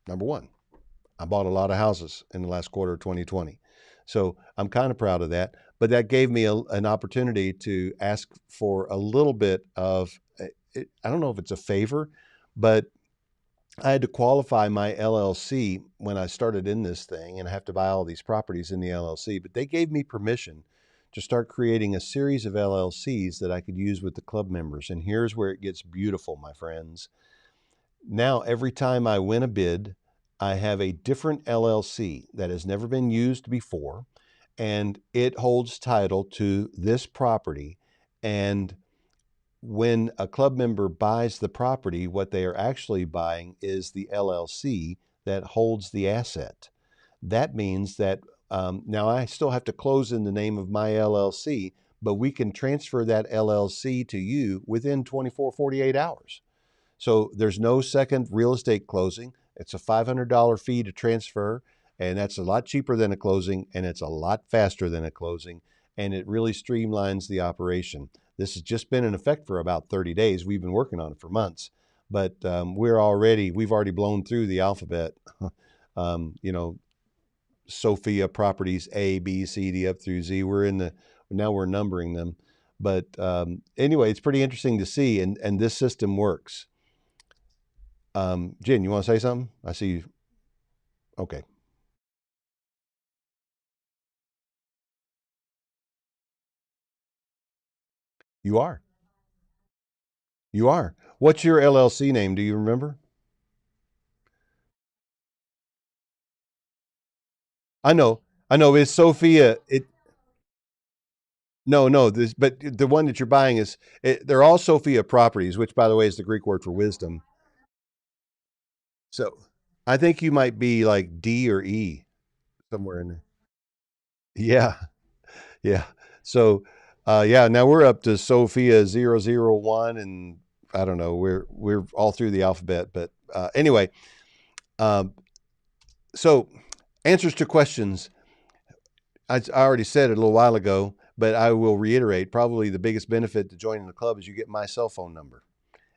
number one. I bought a lot of houses in the last quarter of 2020. So I'm kind of proud of that. But that gave me an opportunity to ask for a little bit of, I don't know if it's a favor, but I had to qualify my LLC when I started in this thing, and I have to buy all these properties in the LLC. But they gave me permission to start creating a series of LLCs that I could use with the club members. And here's where it gets beautiful, my friends. Now, every time I win a bid, I have a different LLC that has never been used before, and it holds title to this property. And when a club member buys the property, what they are actually buying is the LLC that holds the asset. That means that now I still have to close in the name of my LLC, but we can transfer that LLC to you within 24, 48 hours. So there's no second real estate closing. It's a $500 fee to transfer, and that's a lot cheaper than a closing, and it's a lot faster than a closing, and it really streamlines the operation. This has just been in effect for about 30 days. We've been working on it for months, but we've already blown through the alphabet. Sophia properties A, B, C, D up through Z. Now we're numbering them. But anyway, it's pretty interesting to see, and this system works. Jen, you want to say something? I see you. Okay. You are. You are. What's your LLC name? Do you remember? I know. I know. It's Sophia. No. But the one that you're buying they're all Sophia properties, which, by the way, is the Greek word for wisdom. So I think you might be like D or E somewhere in there. Yeah. Yeah. So, yeah, now we're up to Sophia 001, and I don't know, we're all through the alphabet, but anyway, um, so answers to questions. I already said it a little while ago, but I will reiterate, probably the biggest benefit to joining the club is you get my cell phone number.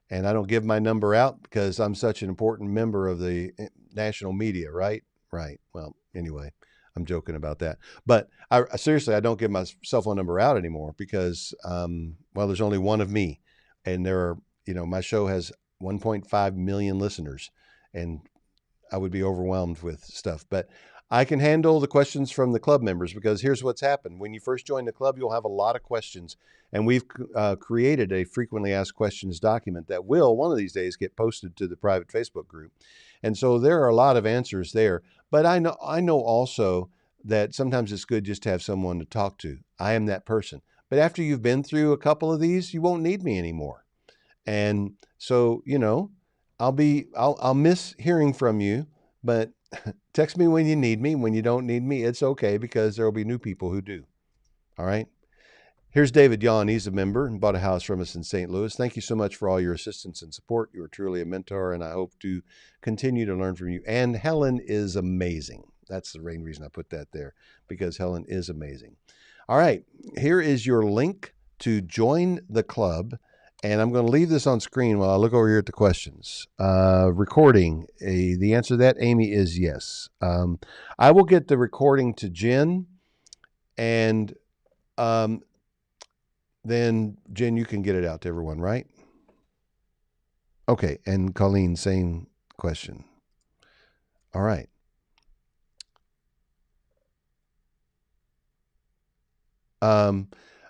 And I don't give my number out because I'm such an important member of the national media, right? Right. Well, anyway, I'm joking about that. But seriously, I don't give my cell phone number out anymore because, well, there's only one of me. And my show has 1.5 million listeners. and I would be overwhelmed with stuff. But I can handle the questions from the club members, because here's what's happened. When you first join the club, you'll have a lot of questions. And we've created a frequently asked questions document that will one of these days get posted to the private Facebook group. And so there are a lot of answers there. But I know also that sometimes it's good just to have someone to talk to. I am that person. But after you've been through a couple of these, you won't need me anymore. And so, I'll miss hearing from you, but text me when you need me. When you don't need me, it's okay, because there will be new people who do. All right. Here's David Yawn. He's a member and bought a house from us in St. Louis. Thank you so much for all your assistance and support. You are truly a mentor, and I hope to continue to learn from you. And Helen is amazing. That's the main reason I put that there, because Helen is amazing. All right. Here is your link to join the club. And I'm going to leave this on screen while I look over here at the questions. Recording. The answer to that, Amy, is yes. I will get the recording to Jen, and then Jen, you can get it out to everyone, right? Okay. And Colleen, same question. All right.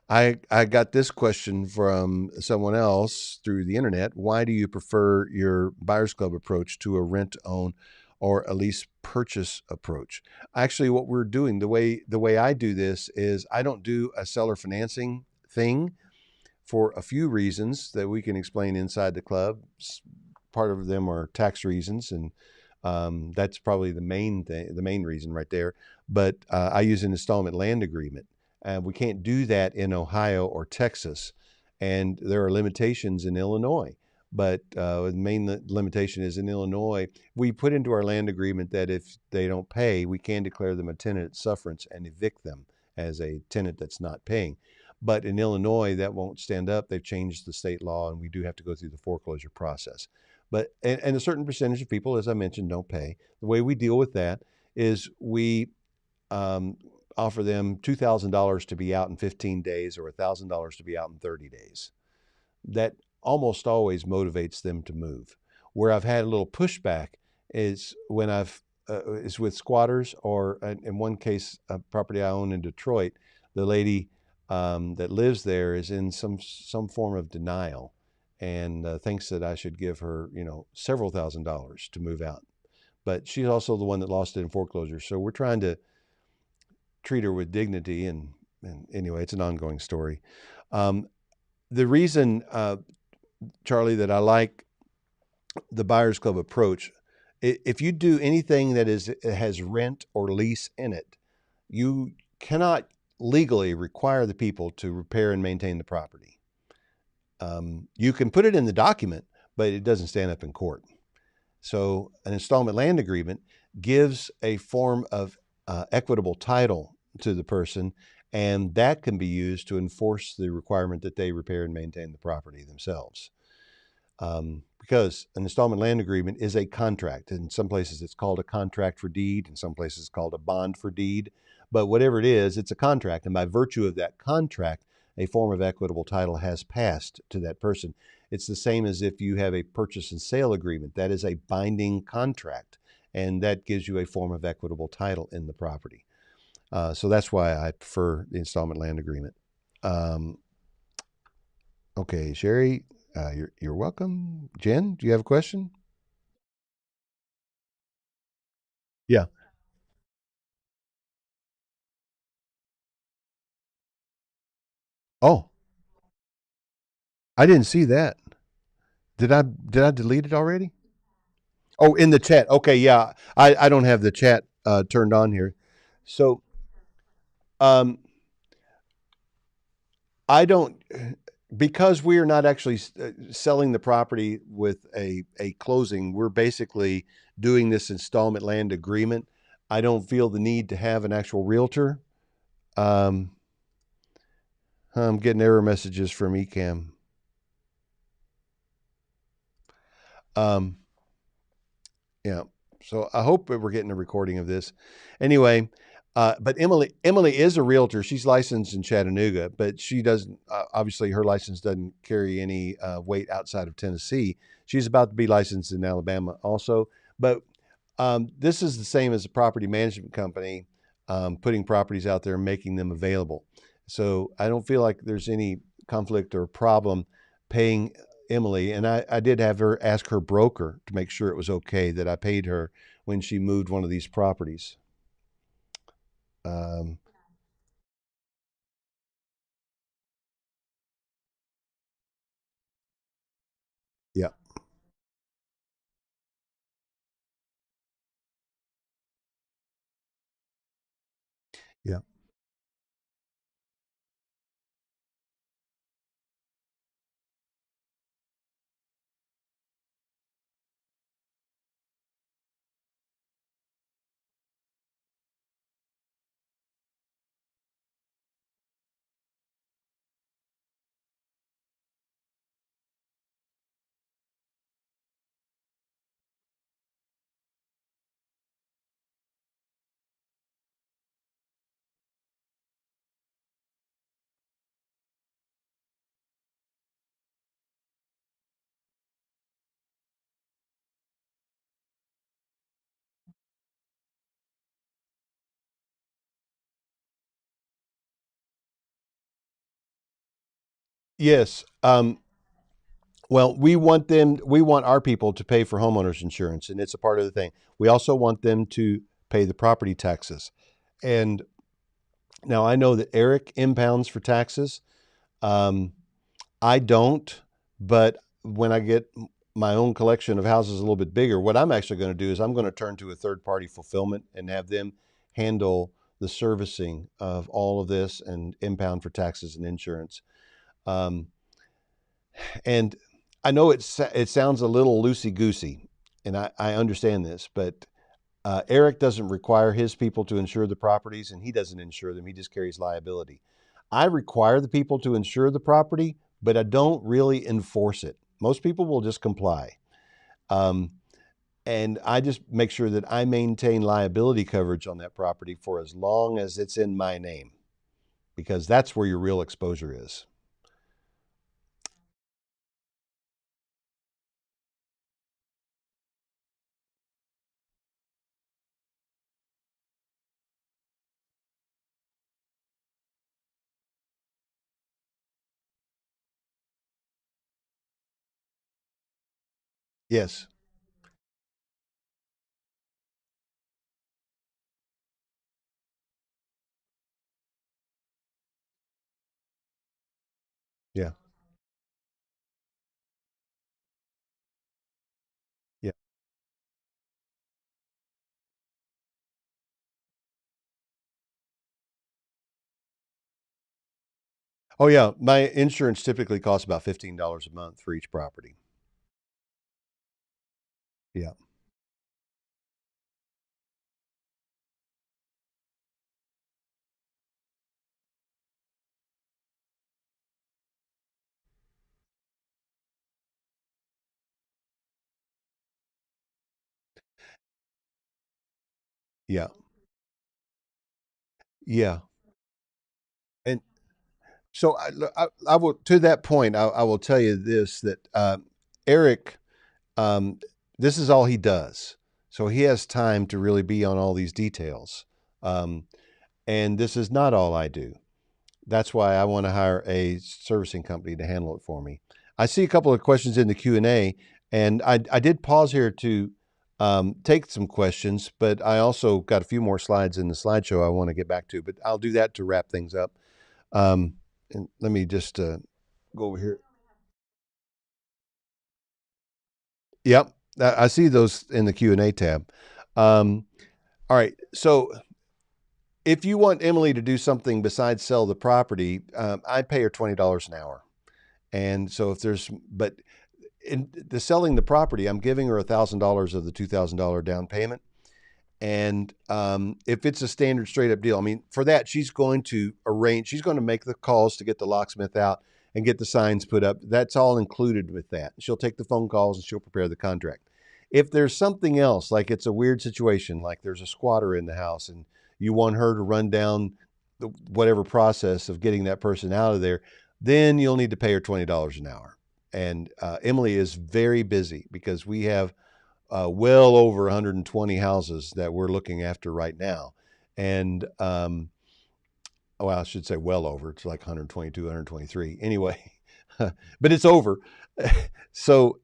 I got this question from someone else through the internet. Why do you prefer your buyer's club approach to a rent own or a lease purchase approach? Actually, what we're doing, the way I do this is I don't do a seller financing thing for a few reasons that we can explain inside the club. Part of them are tax reasons, and that's probably the main reason right there. But I use an installment land agreement. We can't do that in Ohio or Texas, and there are limitations in Illinois. But the main limitation is in Illinois, we put into our land agreement that if they don't pay, we can declare them a tenant at sufferance and evict them as a tenant that's not paying. But in Illinois, that won't stand up. They've changed the state law, and we do have to go through the foreclosure process. But and a certain percentage of people, as I mentioned, don't pay. The way we deal with that is we offer them $2,000 to be out in 15 days or $1,000 to be out in 30 days. That almost always motivates them to move. Where I've had a little pushback is when is with squatters, or in one case, a property I own in Detroit, the lady that lives there is in some form of denial, and thinks that I should give her, several $1,000s to move out. But she's also the one that lost it in foreclosure. So we're trying to treat her with dignity, and anyway, it's an ongoing story. The reason, Charlie, that I like the Buyers Club approach, if you do anything that has rent or lease in it, you cannot legally require the people to repair and maintain the property. You can put it in the document, but it doesn't stand up in court. So an installment land agreement gives a form of equitable title to the person, and that can be used to enforce the requirement that they repair and maintain the property themselves. Because an installment land agreement is a contract. In some places it's called a contract for deed, in some places it's called a bond for deed. But whatever it is, it's a contract. And by virtue of that contract, a form of equitable title has passed to that person. It's the same as if you have a purchase and sale agreement. That is a binding contract, and that gives you a form of equitable title in the property. So that's why I prefer the installment land agreement. Okay, Sherry, you're welcome. Jen, do you have a question? Yeah. Oh, I didn't see that. Did I delete it already? Oh, in the chat. Okay, yeah. I don't have the chat turned on here. So um, I don't, because we are not actually selling the property with a closing. We're basically doing this installment land agreement. I don't feel the need to have an actual realtor. Um, I'm getting error messages from Ecamm. Yeah. So I hope that we're getting a recording of this. Anyway, but Emily is a realtor. She's licensed in Chattanooga, but she doesn't. Obviously, her license doesn't carry any weight outside of Tennessee. She's about to be licensed in Alabama also. But this is the same as a property management company putting properties out there and making them available. So I don't feel like there's any conflict or problem paying Emily. And I did have her ask her broker to make sure it was okay that I paid her when she moved one of these properties. Um, yeah, yeah. Yes. Well, we want our people to pay for homeowners insurance, and it's a part of the thing. We also want them to pay the property taxes. And now I know that Eric impounds for taxes. Um, I don't, but when I get my own collection of houses a little bit bigger, what I'm actually going to do is I'm going to turn to a third party fulfillment and have them handle the servicing of all of this and impound for taxes and insurance. Um, and I know it sounds a little loosey goosey, and I understand this, but Eric doesn't require his people to insure the properties, and he doesn't insure them. He just carries liability. I require the people to insure the property, but I don't really enforce it. Most people will just comply. Um, and I just make sure that I maintain liability coverage on that property for as long as it's in my name, because that's where your real exposure is. Yes. Yeah. Yeah. Oh, yeah. My insurance typically costs about $15 a month for each property. Yeah. Yeah. Yeah. And so I will, to that point, I will tell you this that Eric, um, this is all he does. So he has time to really be on all these details. Um, and this is not all I do. That's why I want to hire a servicing company to handle it for me. I see a couple of questions in the Q&A, and I did pause here to take some questions, but I also got a few more slides in the slideshow I want to get back to, but I'll do that to wrap things up. Um, and let me just go over here. Yep, I see those in the Q&A tab. Um, all right, so if you want Emily to do something besides sell the property, I pay her $20 an hour. And so if there's, but in the selling the property, I'm giving her $1,000 of the $2,000 down payment. And if it's a standard straight up deal, I mean, for that, she's going to arrange, she's going to make the calls to get the locksmith out and get the signs put up. That's all included with that. She'll take the phone calls and she'll prepare the contract. If there's something else, like it's a weird situation, like there's a squatter in the house and you want her to run down whatever process of getting that person out of there, then you'll need to pay her $20 an hour. And Emily is very busy because we have well over 120 houses that we're looking after right now. And, well, I should say well over. It's like 122, 123. Anyway, but it's over. So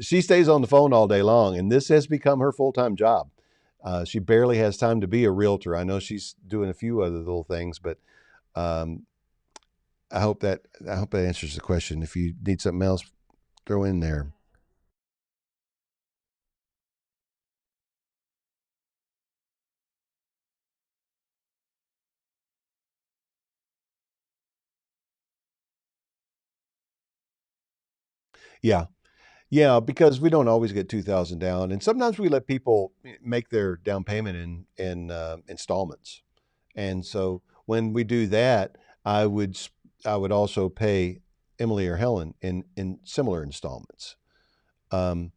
she stays on the phone all day long, and this has become her full time job. She barely has time to be a realtor. I know she's doing a few other little things, but um, I hope that answers the question. If you need something else, throw in there. Yeah, yeah, because we don't always get 2,000 down, and sometimes we let people make their down payment in installments. And so when we do that, I would I would also pay Emily or Helen in similar installments. Um,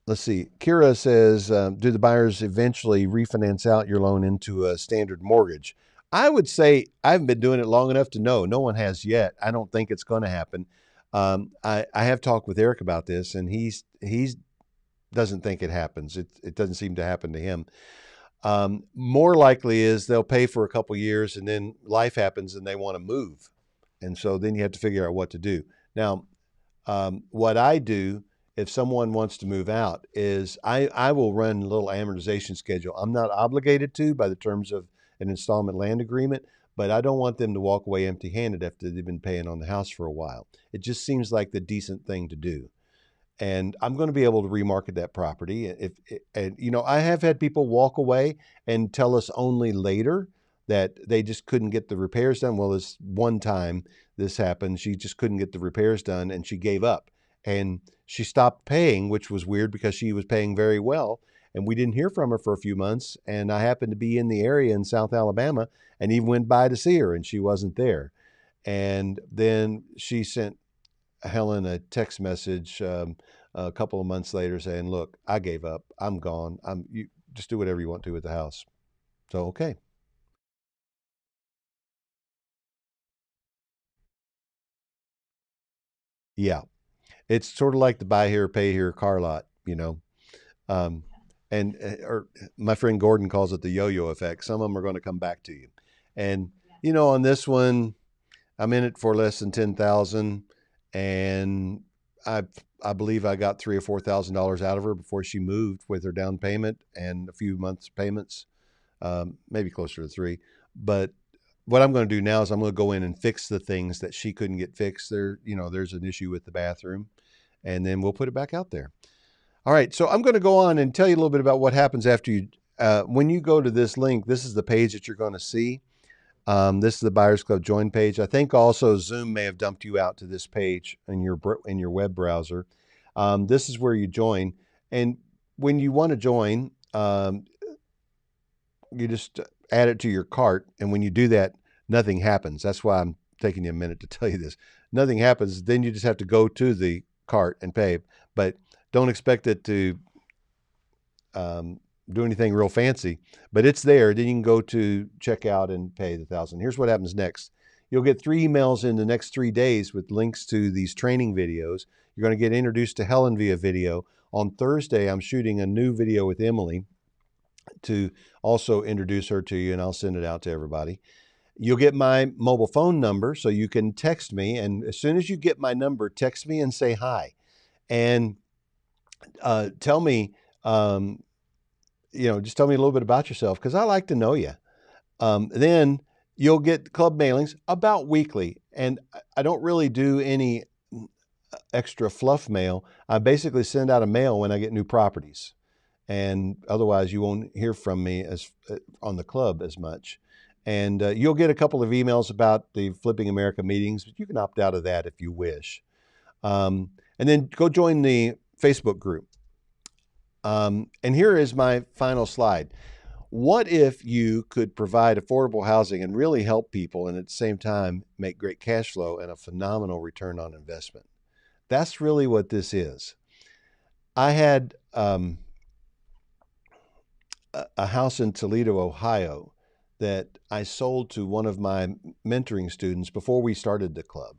let's see. Kira says, "Do the buyers eventually refinance out your loan into a standard mortgage?" I would say I haven't been doing it long enough to know. No one has yet. I don't think it's going to happen. I have talked with Eric about this, and he's doesn't think it happens. It doesn't seem to happen to him. More likely is they'll pay for a couple years and then life happens and they want to move. And so then you have to figure out what to do. Now, what I do if someone wants to move out is I will run a little amortization schedule. I'm not obligated to by the terms of an installment land agreement, but I don't want them to walk away empty handed after they've been paying on the house for a while. It just seems like the decent thing to do, and I'm going to be able to remarket that property. If and I have had people walk away and tell us only later that they just couldn't get the repairs done. Well, this one time this happened, she just couldn't get the repairs done and she gave up and she stopped paying, which was weird because she was paying very well. And we didn't hear from her for a few months. And I happened to be in the area in South Alabama and even went by to see her and she wasn't there. And then she sent Helen a text message a couple of months later saying, "Look, I gave up. I'm gone. You just do whatever you want to with the house." So okay, yeah, it's sort of like the buy here, pay here car lot. Um, and or my friend Gordon calls it the yo-yo effect. Some of them are going to come back to you, and on this one, I'm in it for less than 10,000, and I I believe I got $3,000 or $4,000 out of her before she moved with her down payment and a few months payments, maybe closer to three. But what I'm going to do now is I'm going to go in and fix the things that she couldn't get fixed. There's an issue with the bathroom, and then we'll put it back out there. All right, so I'm going to go on and tell you a little bit about what happens after you. When you go to this link, this is the page that you're going to see. This is the Buyers Club join page. I think also Zoom may have dumped you out to this page in your web browser. This is where you join, and when you want to join, you just add it to your cart, and when you do that, nothing happens. That's why I'm taking you a minute to tell you this. Nothing happens. Then you just have to go to the cart and pay, but don't expect it to do anything real fancy, but it's there. Then you can go to checkout and pay the 1,000. Here's what happens next. You'll get 3 emails in the next 3 days with links to these training videos. You're going to get introduced to Helen via video. On Thursday, I'm shooting a new video with Emily to also introduce her to you, and I'll send it out to everybody. You'll get my mobile phone number so you can text me, and as soon as you get my number, text me and say hi. And tell me, just tell me a little bit about yourself because I like to know you. Then you'll get club mailings about weekly, and I don't really do any extra fluff mail. I basically send out a mail when I get new properties, and otherwise you won't hear from me as on the club as much. And you'll get a couple of emails about the Flipping America meetings, but you can opt out of that if you wish. And then go join the Facebook group. And here is my final slide. What if you could provide affordable housing and really help people and at the same time make great cash flow and a phenomenal return on investment? That's really what this is. I had a house in Toledo, Ohio, that I sold to one of my mentoring students before we started the club.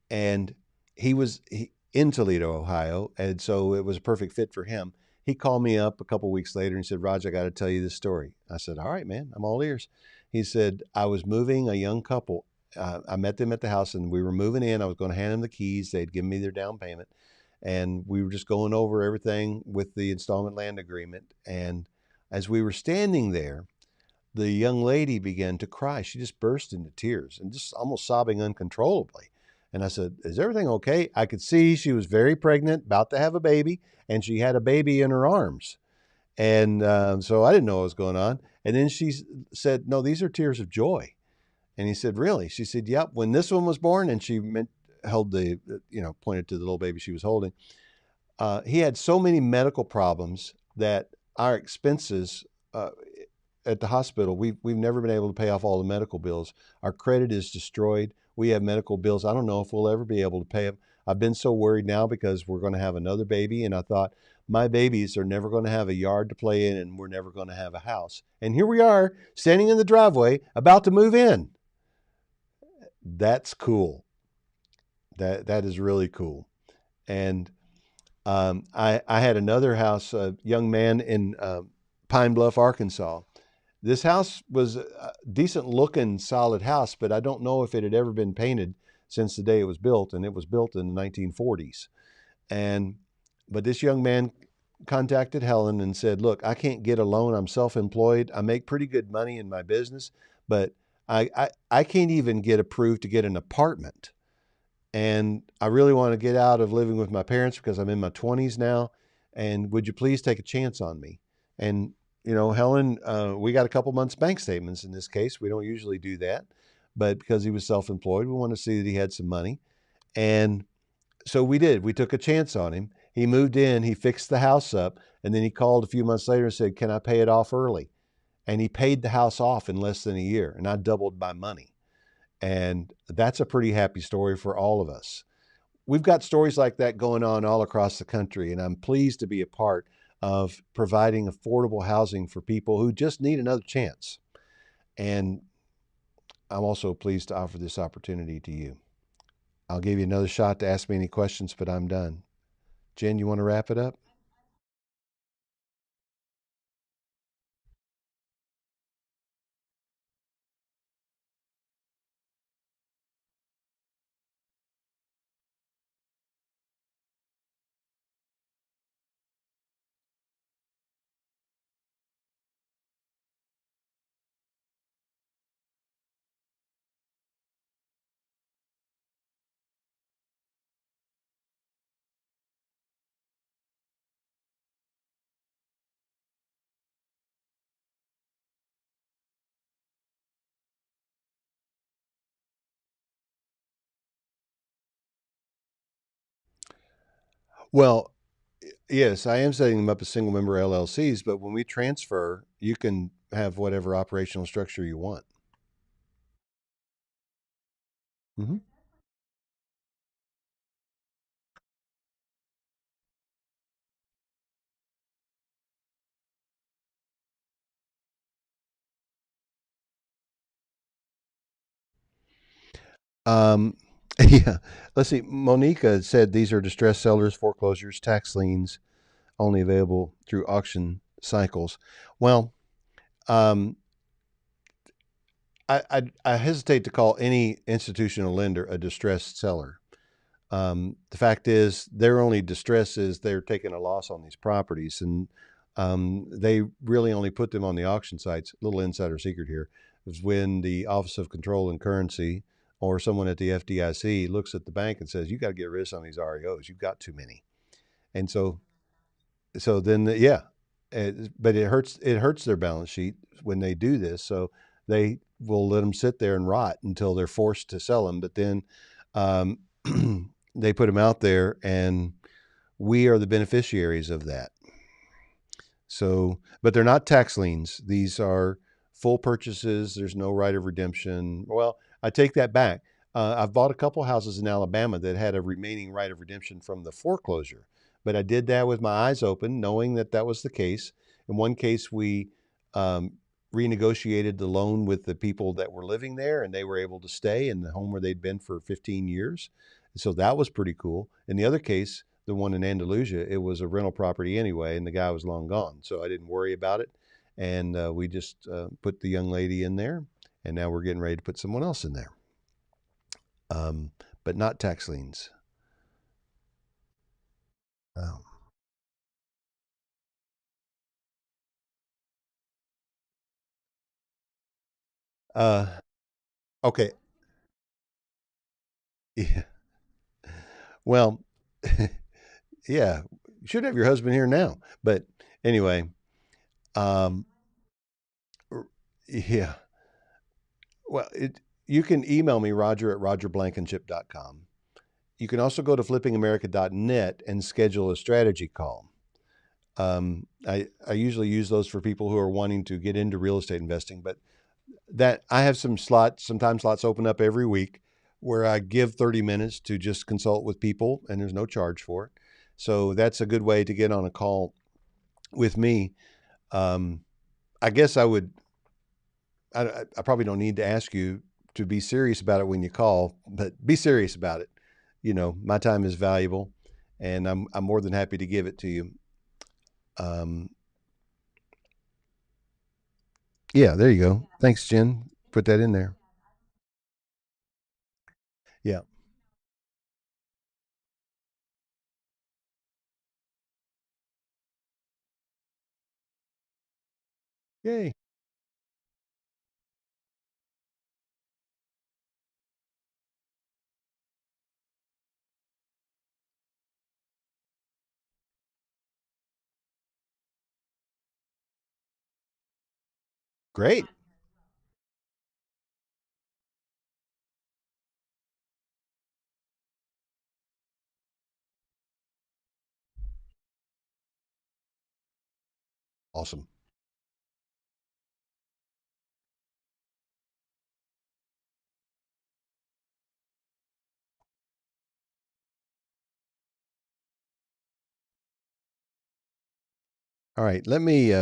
And he was in Toledo, Ohio, and so it was a perfect fit for him. He called me up a couple weeks later and said, Roger, I got to tell you this story. I said, all right, man, I'm all ears. He said, I was moving a young couple. I met them at the house and we were moving in. I was going to hand them the keys. They'd given me their down payment. And we were just going over everything with the installment land agreement. And as we were standing there, the young lady began to cry. She just burst into tears and just almost sobbing uncontrollably. And I said, is everything okay? I could see she was very pregnant, about to have a baby, and she had a baby in her arms. And so I didn't know what was going on. And then she said, no, these are tears of joy. And he said, really? She said, yep. When this one was born, and she held the, pointed to the little baby she was holding. He had so many medical problems that our expenses at the hospital, we've never been able to pay off all the medical bills. Our credit is destroyed. We have medical bills. I don't know if we'll ever be able to pay them. I've been so worried now because we're going to have another baby, and I thought my babies are never going to have a yard to play in, and we're never going to have a house. And here we are, standing in the driveway, about to move in. That's cool. That is really cool. And I had another house, a young man in Pine Bluff, Arkansas. This house was a decent looking, solid house, but I don't know if it had ever been painted since the day it was built, and it was built in the 1940s. But this young man contacted Helen and said, look, I can't get a loan. I'm self-employed. I make pretty good money in my business, but I can't even get approved to get an apartment. And I really want to get out of living with my parents because I'm in my 20s now. And would you please take a chance on me? And Helen, we got a couple months bank statements in this case. We don't usually do that, but because he was self-employed, we want to see that he had some money. And so we did. We took a chance on him. He moved in, he fixed the house up, and then he called a few months later and said, can I pay it off early? And he paid the house off in less than a year, and I doubled my money. And that's a pretty happy story for all of us. We've got stories like that going on all across the country, and I'm pleased to be a part of providing affordable housing for people who just need another chance. And I'm also pleased to offer this opportunity to you. I'll give you another shot to ask me any questions, but I'm done. Jen, you want to wrap it up? Well, yes, I am setting them up as single member LLCs, but when we transfer, you can have whatever operational structure you want. Mm-hmm. Um, yeah. Let's see. Monica said these are distressed sellers, foreclosures, tax liens, only available through auction cycles. Well, um, I hesitate to call any institutional lender a distressed seller. The fact is, their only distress is they're taking a loss on these properties, and they really only put them on the auction sites. Little insider secret here is when the Office of Control and Currency or someone at the FDIC looks at the bank and says, "You got to get rid of some of these REOs. You've got too many." And so then yeah, but it hurts. It hurts their balance sheet when they do this. So they will let them sit there and rot until they're forced to sell them. But then um, they put them out there, and we are the beneficiaries of that. So, but they're not tax liens. These are full purchases. There's no right of redemption. Well, I take that back. I've bought a couple houses in Alabama that had a remaining right of redemption from the foreclosure, but I did that with my eyes open, knowing that that was the case. In one case, we um, renegotiated the loan with the people that were living there, and they were able to stay in the home where they'd been for 15 years. So that was pretty cool. In the other case, the one in Andalusia, it was a rental property anyway, and the guy was long gone, so I didn't worry about it. And we just put the young lady in there, and now we're getting ready to put someone else in there. Um, but not tax liens. Um, uh, okay. Yeah. Well, yeah, you should have your husband here now. But anyway, um, yeah. Well, you can email me, Roger at rogerblankenship.com. You can also go to flippingamerica.net and schedule a strategy call. I usually use those for people who are wanting to get into real estate investing, but that I have sometimes slots open up every week where I give 30 minutes to just consult with people and there's no charge for it. So that's a good way to get on a call with me. Um, I guess I probably don't need to ask you to be serious about it when you call, but be serious about it. You know, my time is valuable and I'm more than happy to give it to you. Um, yeah, there you go. Thanks, Jen. Put that in there. Yeah. Yay. Great. Awesome. All right. Let me